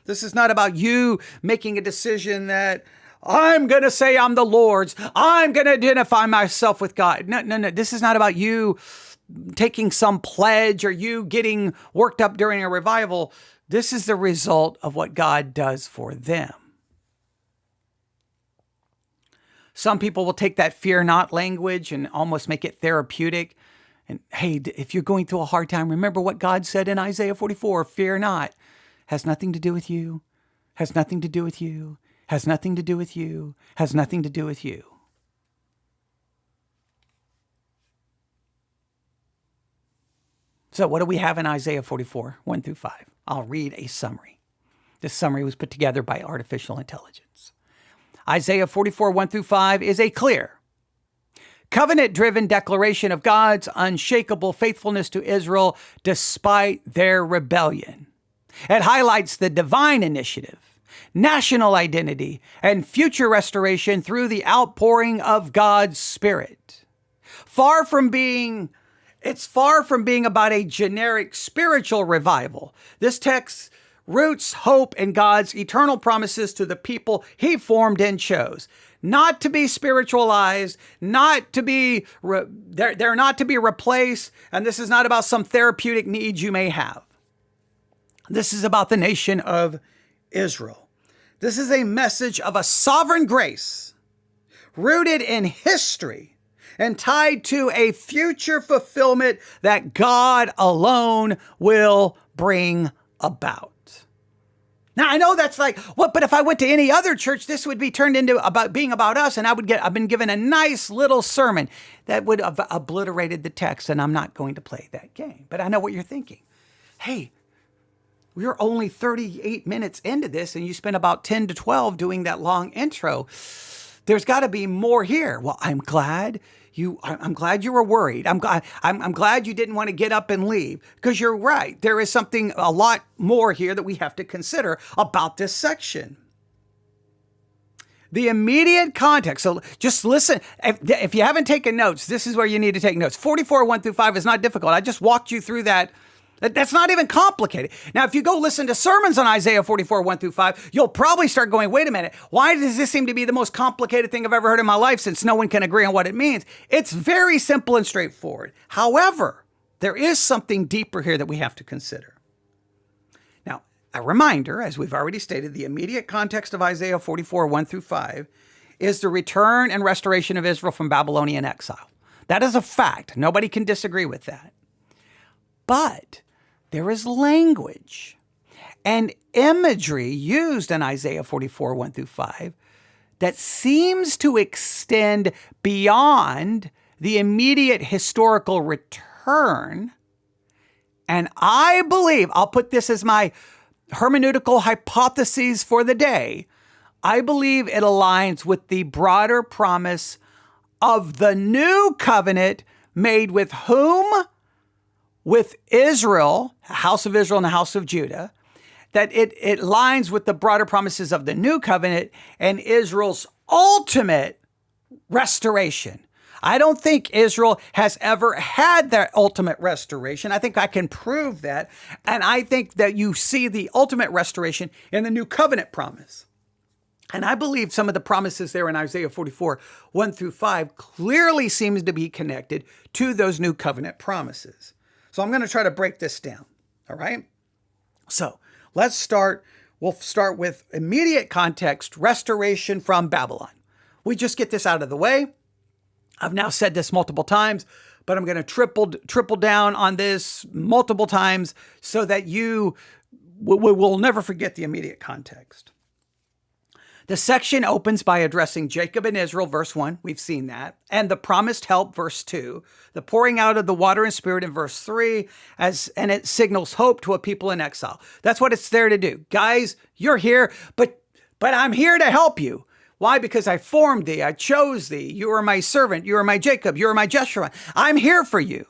this is not about you making a decision that I'm going to say I'm the Lord's. I'm going to identify myself with God. No. This is not about you taking some pledge or you getting worked up during a revival. This is the result of what God does for them. Some people will take that fear not language and almost make it therapeutic. And hey, if you're going through a hard time, remember what God said in Isaiah 44, fear not. Has nothing to do with you. Has nothing to do with you. Has nothing to do with you. Has nothing to do with you. So what do we have in Isaiah 44, 1 through 5? I'll read a summary. This summary was put together by artificial intelligence. Isaiah 44, 1 through 5 is a clear, covenant-driven declaration of God's unshakable faithfulness to Israel despite their rebellion. It highlights the divine initiative, national identity, and future restoration through the outpouring of God's Spirit. It's far from being about a generic spiritual revival. This text roots hope in God's eternal promises to the people he formed and chose. Not to be spiritualized, they're not to be replaced, and this is not about some therapeutic needs you may have. This is about the nation of Israel. This is a message of a sovereign grace rooted in history and tied to a future fulfillment that God alone will bring about. Now, I know that's like, what? But if I went to any other church, this would be turned into being about us, and I've been given a nice little sermon that would have obliterated the text, and I'm not going to play that game. But I know what you're thinking. Hey, We're only 38 minutes into this, and you spent about 10 to 12 doing that long intro. There's got to be more here. Well, I'm glad you were worried. I'm glad you didn't want to get up and leave, because you're right. There is something a lot more here that we have to consider about this section. The immediate context. So just listen. If you haven't taken notes, this is where you need to take notes. 44, 1 through 5 is not difficult. I just walked you through that. That's not even complicated. Now, if you go listen to sermons on Isaiah 44, 1 through 5, you'll probably start going, wait a minute, why does this seem to be the most complicated thing I've ever heard in my life, since no one can agree on what it means? It's very simple and straightforward. However, there is something deeper here that we have to consider. Now, a reminder, as we've already stated, the immediate context of Isaiah 44, 1 through 5 is the return and restoration of Israel from Babylonian exile. That is a fact. Nobody can disagree with that. But there is language and imagery used in Isaiah 44, 1 through 5 that seems to extend beyond the immediate historical return. And I believe, I'll put this as my hermeneutical hypotheses for the day, I believe it aligns with the broader promise of the new covenant made with whom? With Israel, the house of Israel and the house of Judah, that it lines with the broader promises of the new covenant and Israel's ultimate restoration. I don't think Israel has ever had that ultimate restoration. I think I can prove that. And I think that you see the ultimate restoration in the new covenant promise. And I believe some of the promises there in Isaiah 44, 1 through 5 clearly seems to be connected to those new covenant promises. So I'm going to try to break this down, all right? So let's start. We'll start with immediate context, restoration from Babylon. We just get this out of the way. I've now said this multiple times, but I'm going to triple down on this multiple times so that you will never forget the immediate context. The section opens by addressing Jacob and Israel, verse 1. We've seen that. And the promised help, verse 2. The pouring out of the water and spirit in verse 3. And it signals hope to a people in exile. That's what it's there to do. Guys, you're here, but I'm here to help you. Why? Because I formed thee. I chose thee. You are my servant. You are my Jacob. You are my Jeshurun. I'm here for you.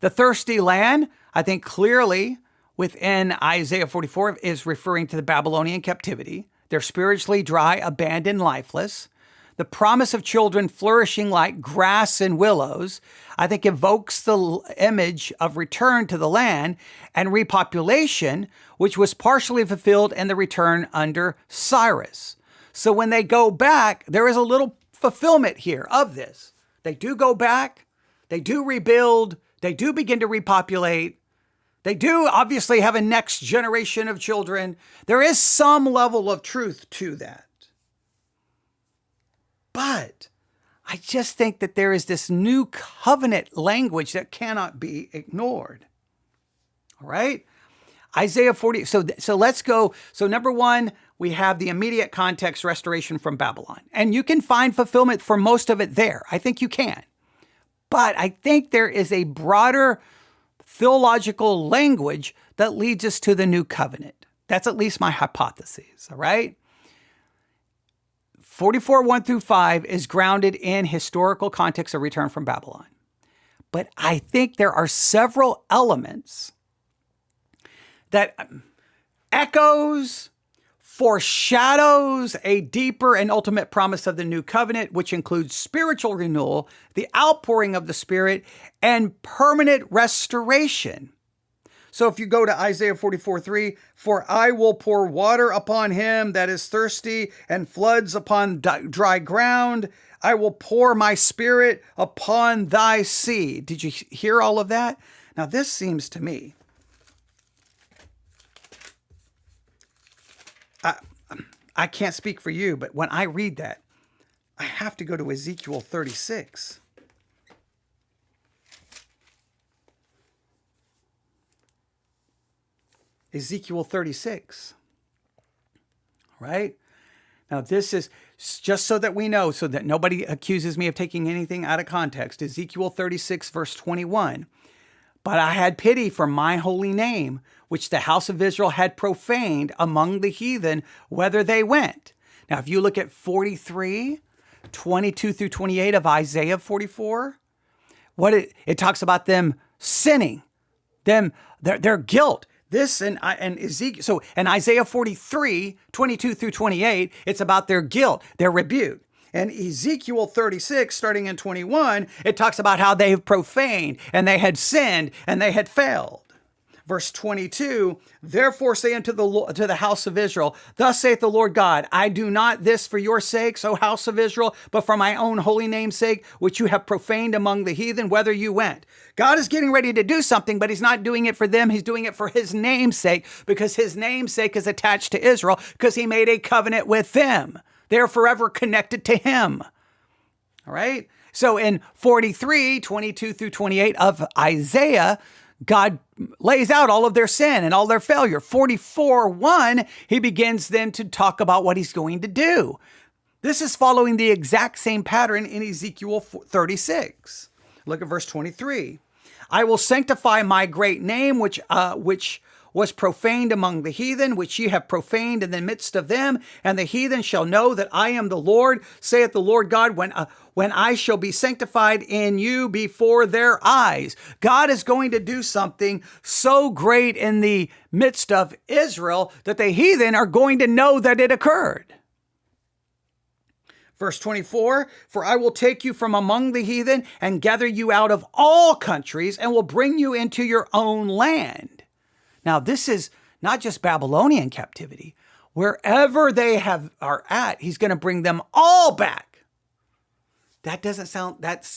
The thirsty land, I think clearly within Isaiah 44 is referring to the Babylonian captivity. They're spiritually dry, abandoned, lifeless. The promise of children flourishing like grass and willows, I think evokes the image of return to the land and repopulation, which was partially fulfilled in the return under Cyrus. So when they go back, there is a little fulfillment here of this. They do go back, they do rebuild, they do begin to repopulate. They do obviously have a next generation of children. There is some level of truth to that. But I just think that there is this new covenant language that cannot be ignored. All right? Isaiah 40. So let's go. So number one, we have the immediate context, restoration from Babylon. And you can find fulfillment for most of it there. I think you can. But I think there is a broader theological language that leads us to the new covenant. That's at least my hypothesis, all right? 44, 1 through 5 is grounded in historical context of return from Babylon. But I think there are several elements that echoes, foreshadows a deeper and ultimate promise of the new covenant, which includes spiritual renewal, the outpouring of the Spirit, and permanent restoration. So if you go to Isaiah 44:3, for I will pour water upon him that is thirsty and floods upon dry ground. I will pour my Spirit upon thy seed. Did you hear all of that? Now this seems to me, I can't speak for you, but when I read that, I have to go to Ezekiel 36. Ezekiel 36. Right? Now, this is just so that we know, so that nobody accuses me of taking anything out of context. Ezekiel 36, verse 21. But I had pity for my holy name, which the house of Israel had profaned among the heathen, whether they went. Now, if you look at 43, 22 through 28 of Isaiah 44, it talks about them sinning, their guilt. This and Ezekiel. So in Isaiah 43, 22 through 28, it's about their guilt, their rebuke. And Ezekiel 36, starting in 21, it talks about how they have profaned and they had sinned and they had failed. Verse 22, therefore say unto the house of Israel, thus saith the Lord God, I do not this for your sakes, O house of Israel, but for my own holy name's sake, which you have profaned among the heathen, whither you went. God is getting ready to do something, but he's not doing it for them. He's doing it for his name's sake, because his name's sake is attached to Israel, because he made a covenant with them. They're forever connected to him. All right. So in 43, 22 through 28 of Isaiah, God lays out all of their sin and all their failure. 44:1, he begins then to talk about what he's going to do. This is following the exact same pattern in Ezekiel 36. Look at verse 23. I will sanctify my great name, which was profaned among the heathen, which ye have profaned in the midst of them, and the heathen shall know that I am the Lord, saith the Lord God, when I shall be sanctified in you before their eyes. God is going to do something so great in the midst of Israel that the heathen are going to know that it occurred. Verse 24, for I will take you from among the heathen and gather you out of all countries and will bring you into your own land. Now, this is not just Babylonian captivity. Wherever they are at, he's going to bring them all back. That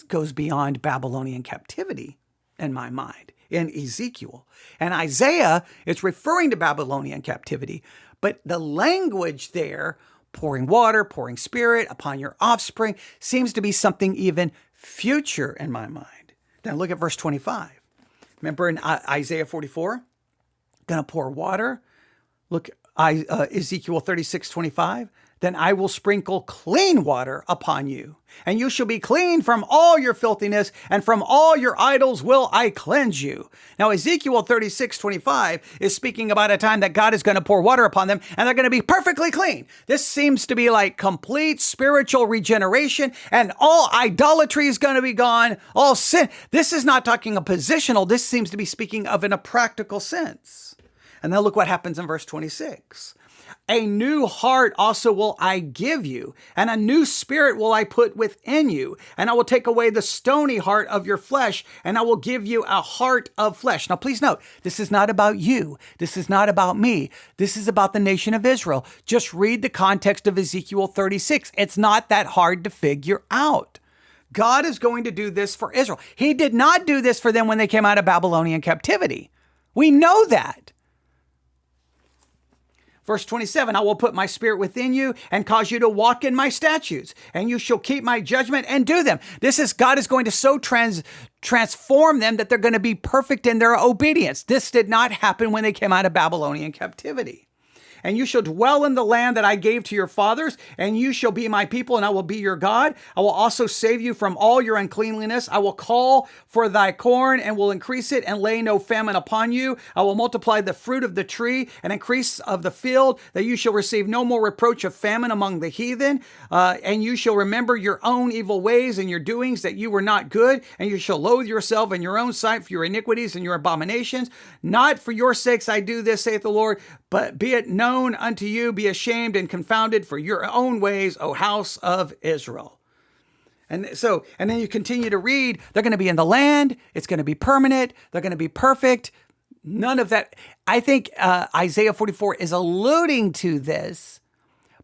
goes beyond Babylonian captivity in my mind, in Ezekiel. And Isaiah is referring to Babylonian captivity, but the language there, pouring water, pouring spirit upon your offspring, seems to be something even future in my mind. Then look at verse 25. Remember in Isaiah 44? Going to pour water. Look, Ezekiel 36:25. Then I will sprinkle clean water upon you, and you shall be clean from all your filthiness, and from all your idols will I cleanse you. Now, Ezekiel 36:25 is speaking about a time that God is going to pour water upon them, and they're going to be perfectly clean. This seems to be like complete spiritual regeneration, and all idolatry is going to be gone, all sin. This is not talking a positional. This seems to be speaking of in a practical sense. And then look what happens in verse 26. A new heart also will I give you, and a new spirit will I put within you, and I will take away the stony heart of your flesh, and I will give you a heart of flesh. Now, please note, this is not about you. This is not about me. This is about the nation of Israel. Just read the context of Ezekiel 36. It's not that hard to figure out. God is going to do this for Israel. He did not do this for them when they came out of Babylonian captivity. We know that. Verse 27, I will put my spirit within you and cause you to walk in my statutes, and you shall keep my judgment and do them. God is going to so transform them that they're going to be perfect in their obedience. This did not happen when they came out of Babylonian captivity. And you shall dwell in the land that I gave to your fathers, and you shall be my people, and I will be your God. I will also save you from all your uncleanliness. I will call for thy corn and will increase it and lay no famine upon you. I will multiply the fruit of the tree and increase of the field, that you shall receive no more reproach of famine among the heathen. And you shall remember your own evil ways and your doings, that you were not good. And you shall loathe yourself in your own sight for your iniquities and your abominations. Not for your sakes I do this, saith the Lord, but be it known unto you, be ashamed and confounded for your own ways, O house of Israel. And then you continue to read, they're going to be in the land. It's going to be permanent. They're going to be perfect. None of that. I think Isaiah 44 is alluding to this,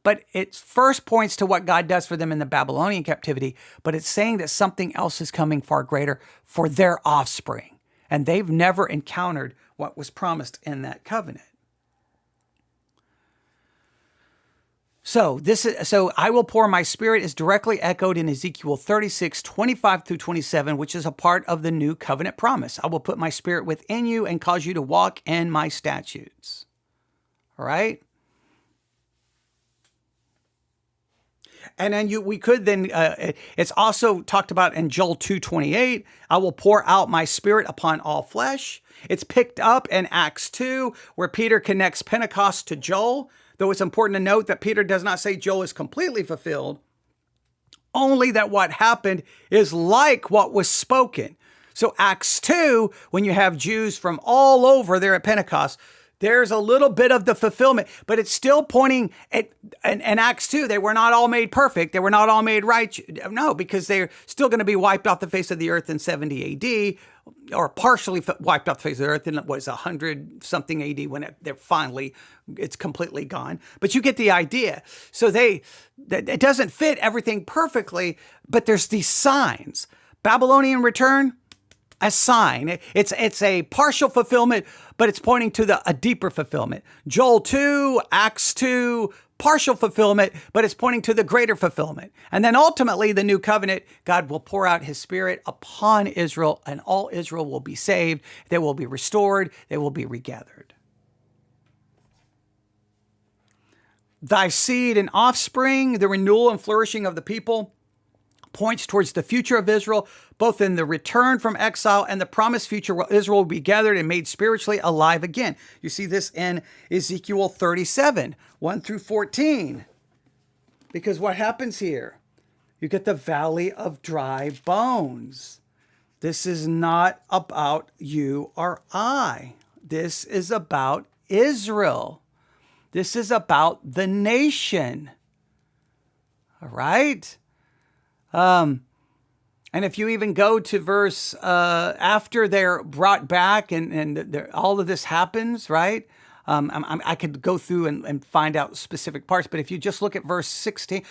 but it first points to what God does for them in the Babylonian captivity, but it's saying that something else is coming far greater for their offspring. And they've never encountered what was promised in that covenant. So I will pour my spirit is directly echoed in Ezekiel 36:25 through 27, which is a part of the new covenant promise. I will put my spirit within you and cause you to walk in my statutes. All right? And then we could then, it's also talked about in Joel 2:28, I will pour out my spirit upon all flesh. It's picked up in Acts 2, where Peter connects Pentecost to Joel, though it's important to note that Peter does not say Joel is completely fulfilled, only that what happened is like what was spoken. So Acts 2, when you have Jews from all over there at Pentecost, there's a little bit of the fulfillment, but it's still pointing at, in Acts 2, they were not all made perfect. They were not all made right. No, because they're still going to be wiped off the face of the earth in 70 AD, or partially wiped off the face of the earth in, 100 something AD when it's completely gone. But you get the idea. So it doesn't fit everything perfectly, but there's these signs. Babylonian return, a sign. It's a partial fulfillment, but it's pointing to a deeper fulfillment. Joel 2, Acts 2, partial fulfillment, but it's pointing to the greater fulfillment. And then ultimately, the new covenant, God will pour out his spirit upon Israel, and all Israel will be saved. They will be restored. They will be regathered. Thy seed and offspring, the renewal and flourishing of the people, points towards the future of Israel, both in the return from exile and the promised future where Israel will be gathered and made spiritually alive again. You see this in Ezekiel 37, 1 through 14. Because what happens here? You get the valley of dry bones. This is not about you or I. This is about Israel. This is about the nation. All right? And if you even go to verse after they're brought back and all of this happens, right? I could go through and find out specific parts, but if you just look at verse 16,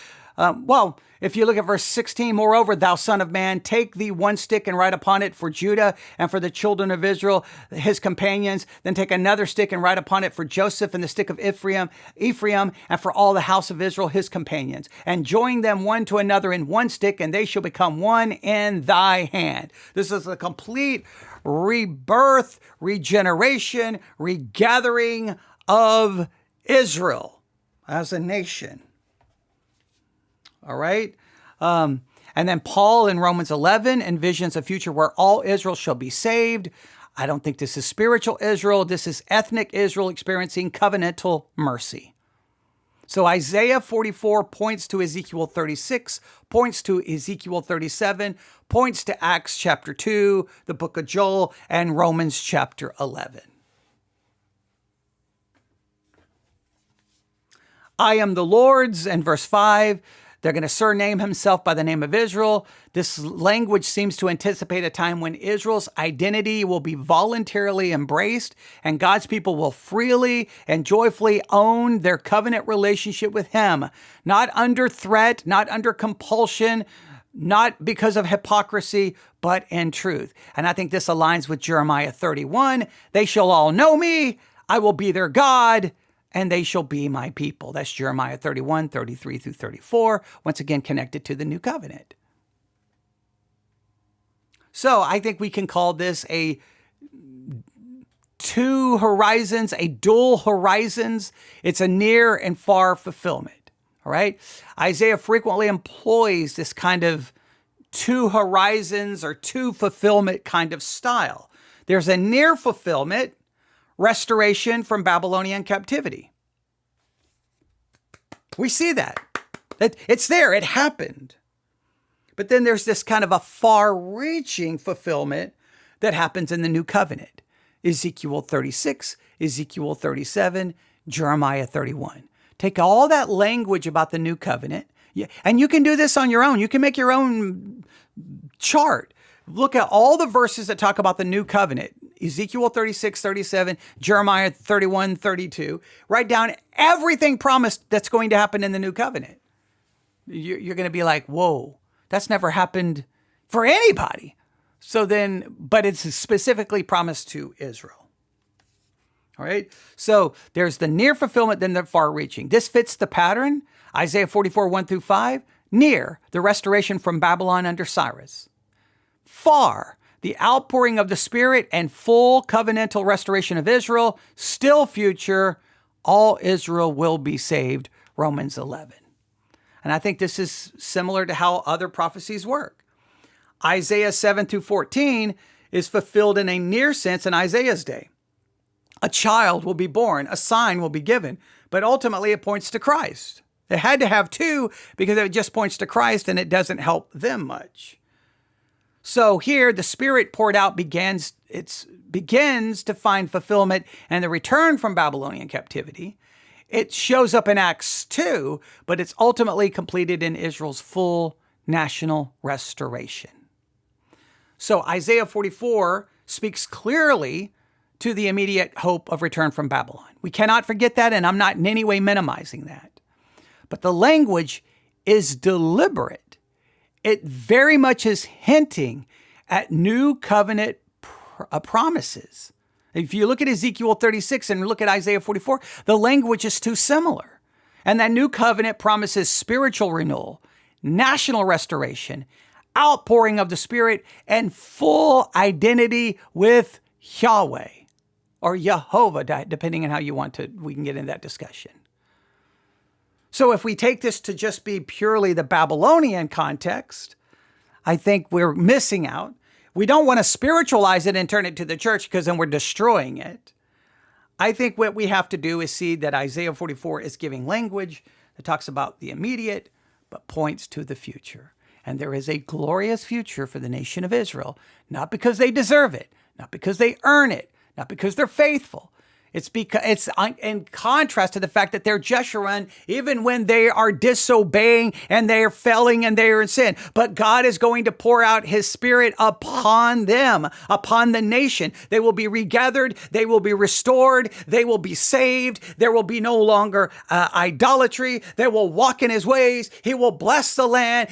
if you look at verse 16, moreover, thou son of man, take thee one stick and write upon it for Judah and for the children of Israel, his companions. Then take another stick and write upon it for Joseph and the stick of Ephraim, and for all the house of Israel, his companions. And join them one to another in one stick, and they shall become one in thy hand. This is a complete rebirth, regeneration, regathering of Israel as a nation. All right. And then Paul in Romans 11 envisions a future where all Israel shall be saved. I don't think this is spiritual Israel. This is ethnic Israel experiencing covenantal mercy. So Isaiah 44 points to Ezekiel 36, points to Ezekiel 37, points to Acts chapter 2, the book of Joel, and Romans chapter 11. I am the Lord's, and verse 5, they're going to surname himself by the name of Israel. This language seems to anticipate a time when Israel's identity will be voluntarily embraced and God's people will freely and joyfully own their covenant relationship with him, not under threat, not under compulsion, not because of hypocrisy, but in truth. And I think this aligns with Jeremiah 31. They shall all know me. I will be their God, and they shall be my people. That's Jeremiah 31, 33 through 34, once again connected to the new covenant. So I think we can call this a two horizons, a dual horizons. It's a near and far fulfillment, all right? Isaiah frequently employs this kind of two horizons or two fulfillment kind of style. There's a near fulfillment, restoration from Babylonian captivity. We see that. It's there. It happened. But then there's this kind of a far-reaching fulfillment that happens in the new covenant. Ezekiel 36, Ezekiel 37, Jeremiah 31. Take all that language about the new covenant, and you can do this on your own. You can make your own chart. Look at all the verses that talk about the new covenant. Ezekiel 36, 37, Jeremiah 31, 32. Write down everything promised that's going to happen in the new covenant. You're going to be like, whoa, that's never happened for anybody. But it's specifically promised to Israel. All right. So there's the near fulfillment, then the far reaching. This fits the pattern. Isaiah 44, 1 through 5. Near, the restoration from Babylon under Cyrus. Far, the outpouring of the Spirit and full covenantal restoration of Israel. Still future, all Israel will be saved. Romans 11. And I think this is similar to how other prophecies work. Isaiah 7 through 14 is fulfilled in a near sense in Isaiah's day. A child will be born, a sign will be given, but ultimately it points to Christ. It had to have two because it just points to Christ and it doesn't help them much. So here the Spirit poured out begins to find fulfillment and the return from Babylonian captivity. It shows up in Acts 2, but it's ultimately completed in Israel's full national restoration. So Isaiah 44 speaks clearly to the immediate hope of return from Babylon. We cannot forget that, and I'm not in any way minimizing that. But the language is deliberate. It very much is hinting at new covenant promises. If you look at Ezekiel 36 and look at Isaiah 44, the language is too similar. And that new covenant promises spiritual renewal, national restoration, outpouring of the Spirit, and full identity with Yahweh or Jehovah, depending on how you want to, we can get into that discussion. So if we take this to just be purely the Babylonian context, I think we're missing out. We don't want to spiritualize it and turn it to the church because then we're destroying it. I think what we have to do is see that Isaiah 44 is giving language that talks about the immediate, but points to the future. And there is a glorious future for the nation of Israel, not because they deserve it, not because they earn it, not because they're faithful. It's because it's in contrast to the fact that they're Jeshurun, even when they are disobeying and they are failing and they are in sin. But God is going to pour out his Spirit upon them, upon the nation. They will be regathered. They will be restored. They will be saved. There will be no longer idolatry. They will walk in his ways. He will bless the land.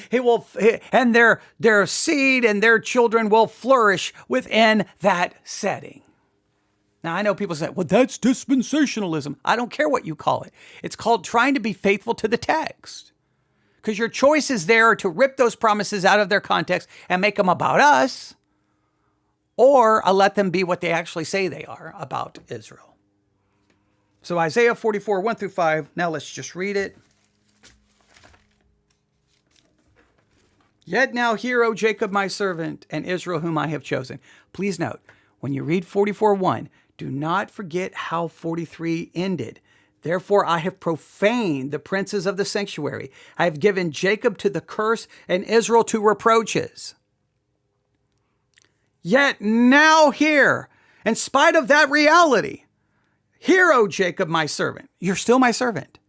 And their seed and their children will flourish within that setting. Now, I know people say, well, that's dispensationalism. I don't care what you call it. It's called trying to be faithful to the text. Because your choice is there to rip those promises out of their context and make them about us, or let them be what they actually say they are about Israel. So Isaiah 44, 1 through 5. Now let's just read it. Yet now hear, O Jacob, my servant, and Israel, whom I have chosen. Please note, when you read 44:1, do not forget how 43 ended. Therefore, I have profaned the princes of the sanctuary. I have given Jacob to the curse and Israel to reproaches. Yet now hear, in spite of that reality, hear, O Jacob, my servant. You're still my servant.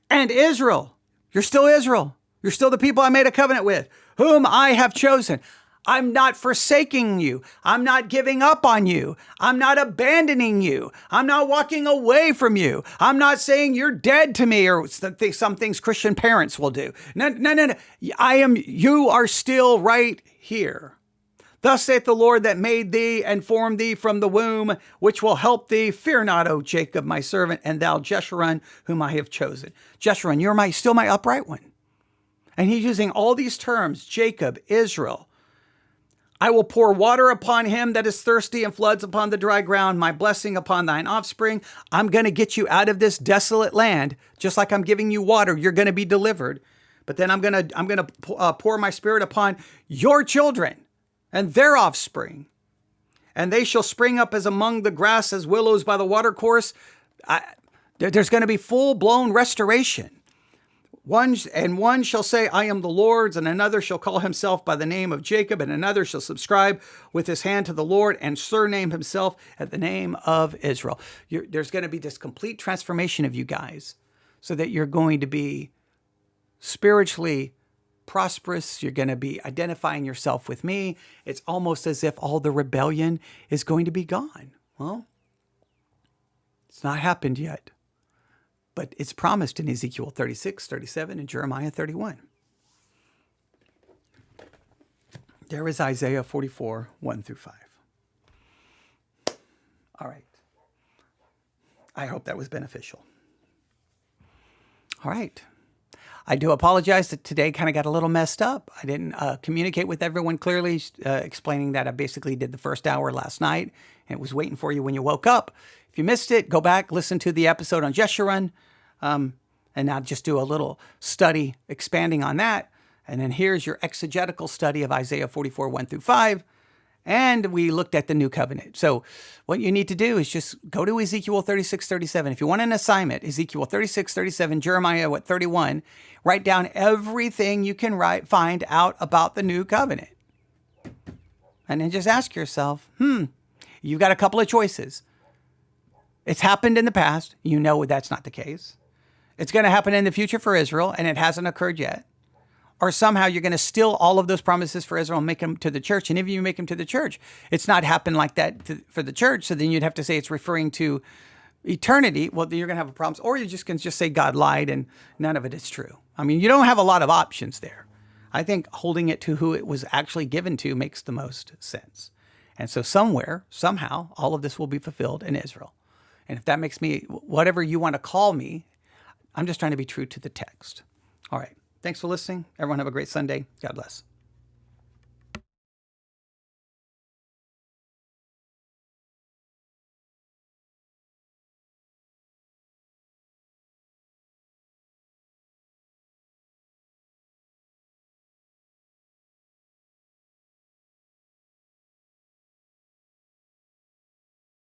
And Israel, you're still Israel. You're still the people I made a covenant with, whom I have chosen. I'm not forsaking you. I'm not giving up on you. I'm not abandoning you. I'm not walking away from you. I'm not saying you're dead to me or some things Christian parents will do. No. You are still right here. Thus saith the Lord that made thee and formed thee from the womb, which will help thee. Fear not, O Jacob, my servant, and thou Jeshurun, whom I have chosen. Jeshurun, you're still my upright one. And he's using all these terms, Jacob, Israel. I will pour water upon him that is thirsty and floods upon the dry ground, my blessing upon thine offspring. I'm going to get you out of this desolate land, just like I'm giving you water. You're going to be delivered. But then I'm going to pour my Spirit upon your children and their offspring. And they shall spring up as among the grass, as willows by the watercourse. There's going to be full-blown restoration. One shall say, I am the Lord's, and another shall call himself by the name of Jacob, and another shall subscribe with his hand to the Lord and surname himself at the name of Israel. There's going to be this complete transformation of you guys so that you're going to be spiritually prosperous. You're going to be identifying yourself with me. It's almost as if all the rebellion is going to be gone. Well, it's not happened yet. But it's promised in Ezekiel 36, 37, and Jeremiah 31. There is Isaiah 44, 1 through 5. All right. I hope that was beneficial. All right. I do apologize that today kind of got a little messed up. I didn't communicate with everyone clearly, explaining that I basically did the first hour last night and it was waiting for you when you woke up. If you missed it, go back, listen to the episode on Jeshurun. And now just do a little study expanding on that. And then here's your exegetical study of Isaiah 44, 1 through 5. And we looked at the new covenant. So what you need to do is just go to Ezekiel 36, 37. If you want an assignment, Ezekiel 36, 37, Jeremiah 31, write down everything you can find out about the new covenant. And then just ask yourself, you've got a couple of choices. It's happened in the past. You know that's not the case. It's going to happen in the future for Israel, and it hasn't occurred yet. Or somehow you're going to steal all of those promises for Israel and make them to the church. And if you make them to the church, it's not happened like that for the church. So then you'd have to say it's referring to eternity. Well, you're going to have a problem. Or you just can just say God lied and none of it is true. I mean, you don't have a lot of options there. I think holding it to who it was actually given to makes the most sense. And so somewhere, somehow, all of this will be fulfilled in Israel. And if that makes me, whatever you want to call me, I'm just trying to be true to the text. All right. Thanks for listening. Everyone have a great Sunday. God bless.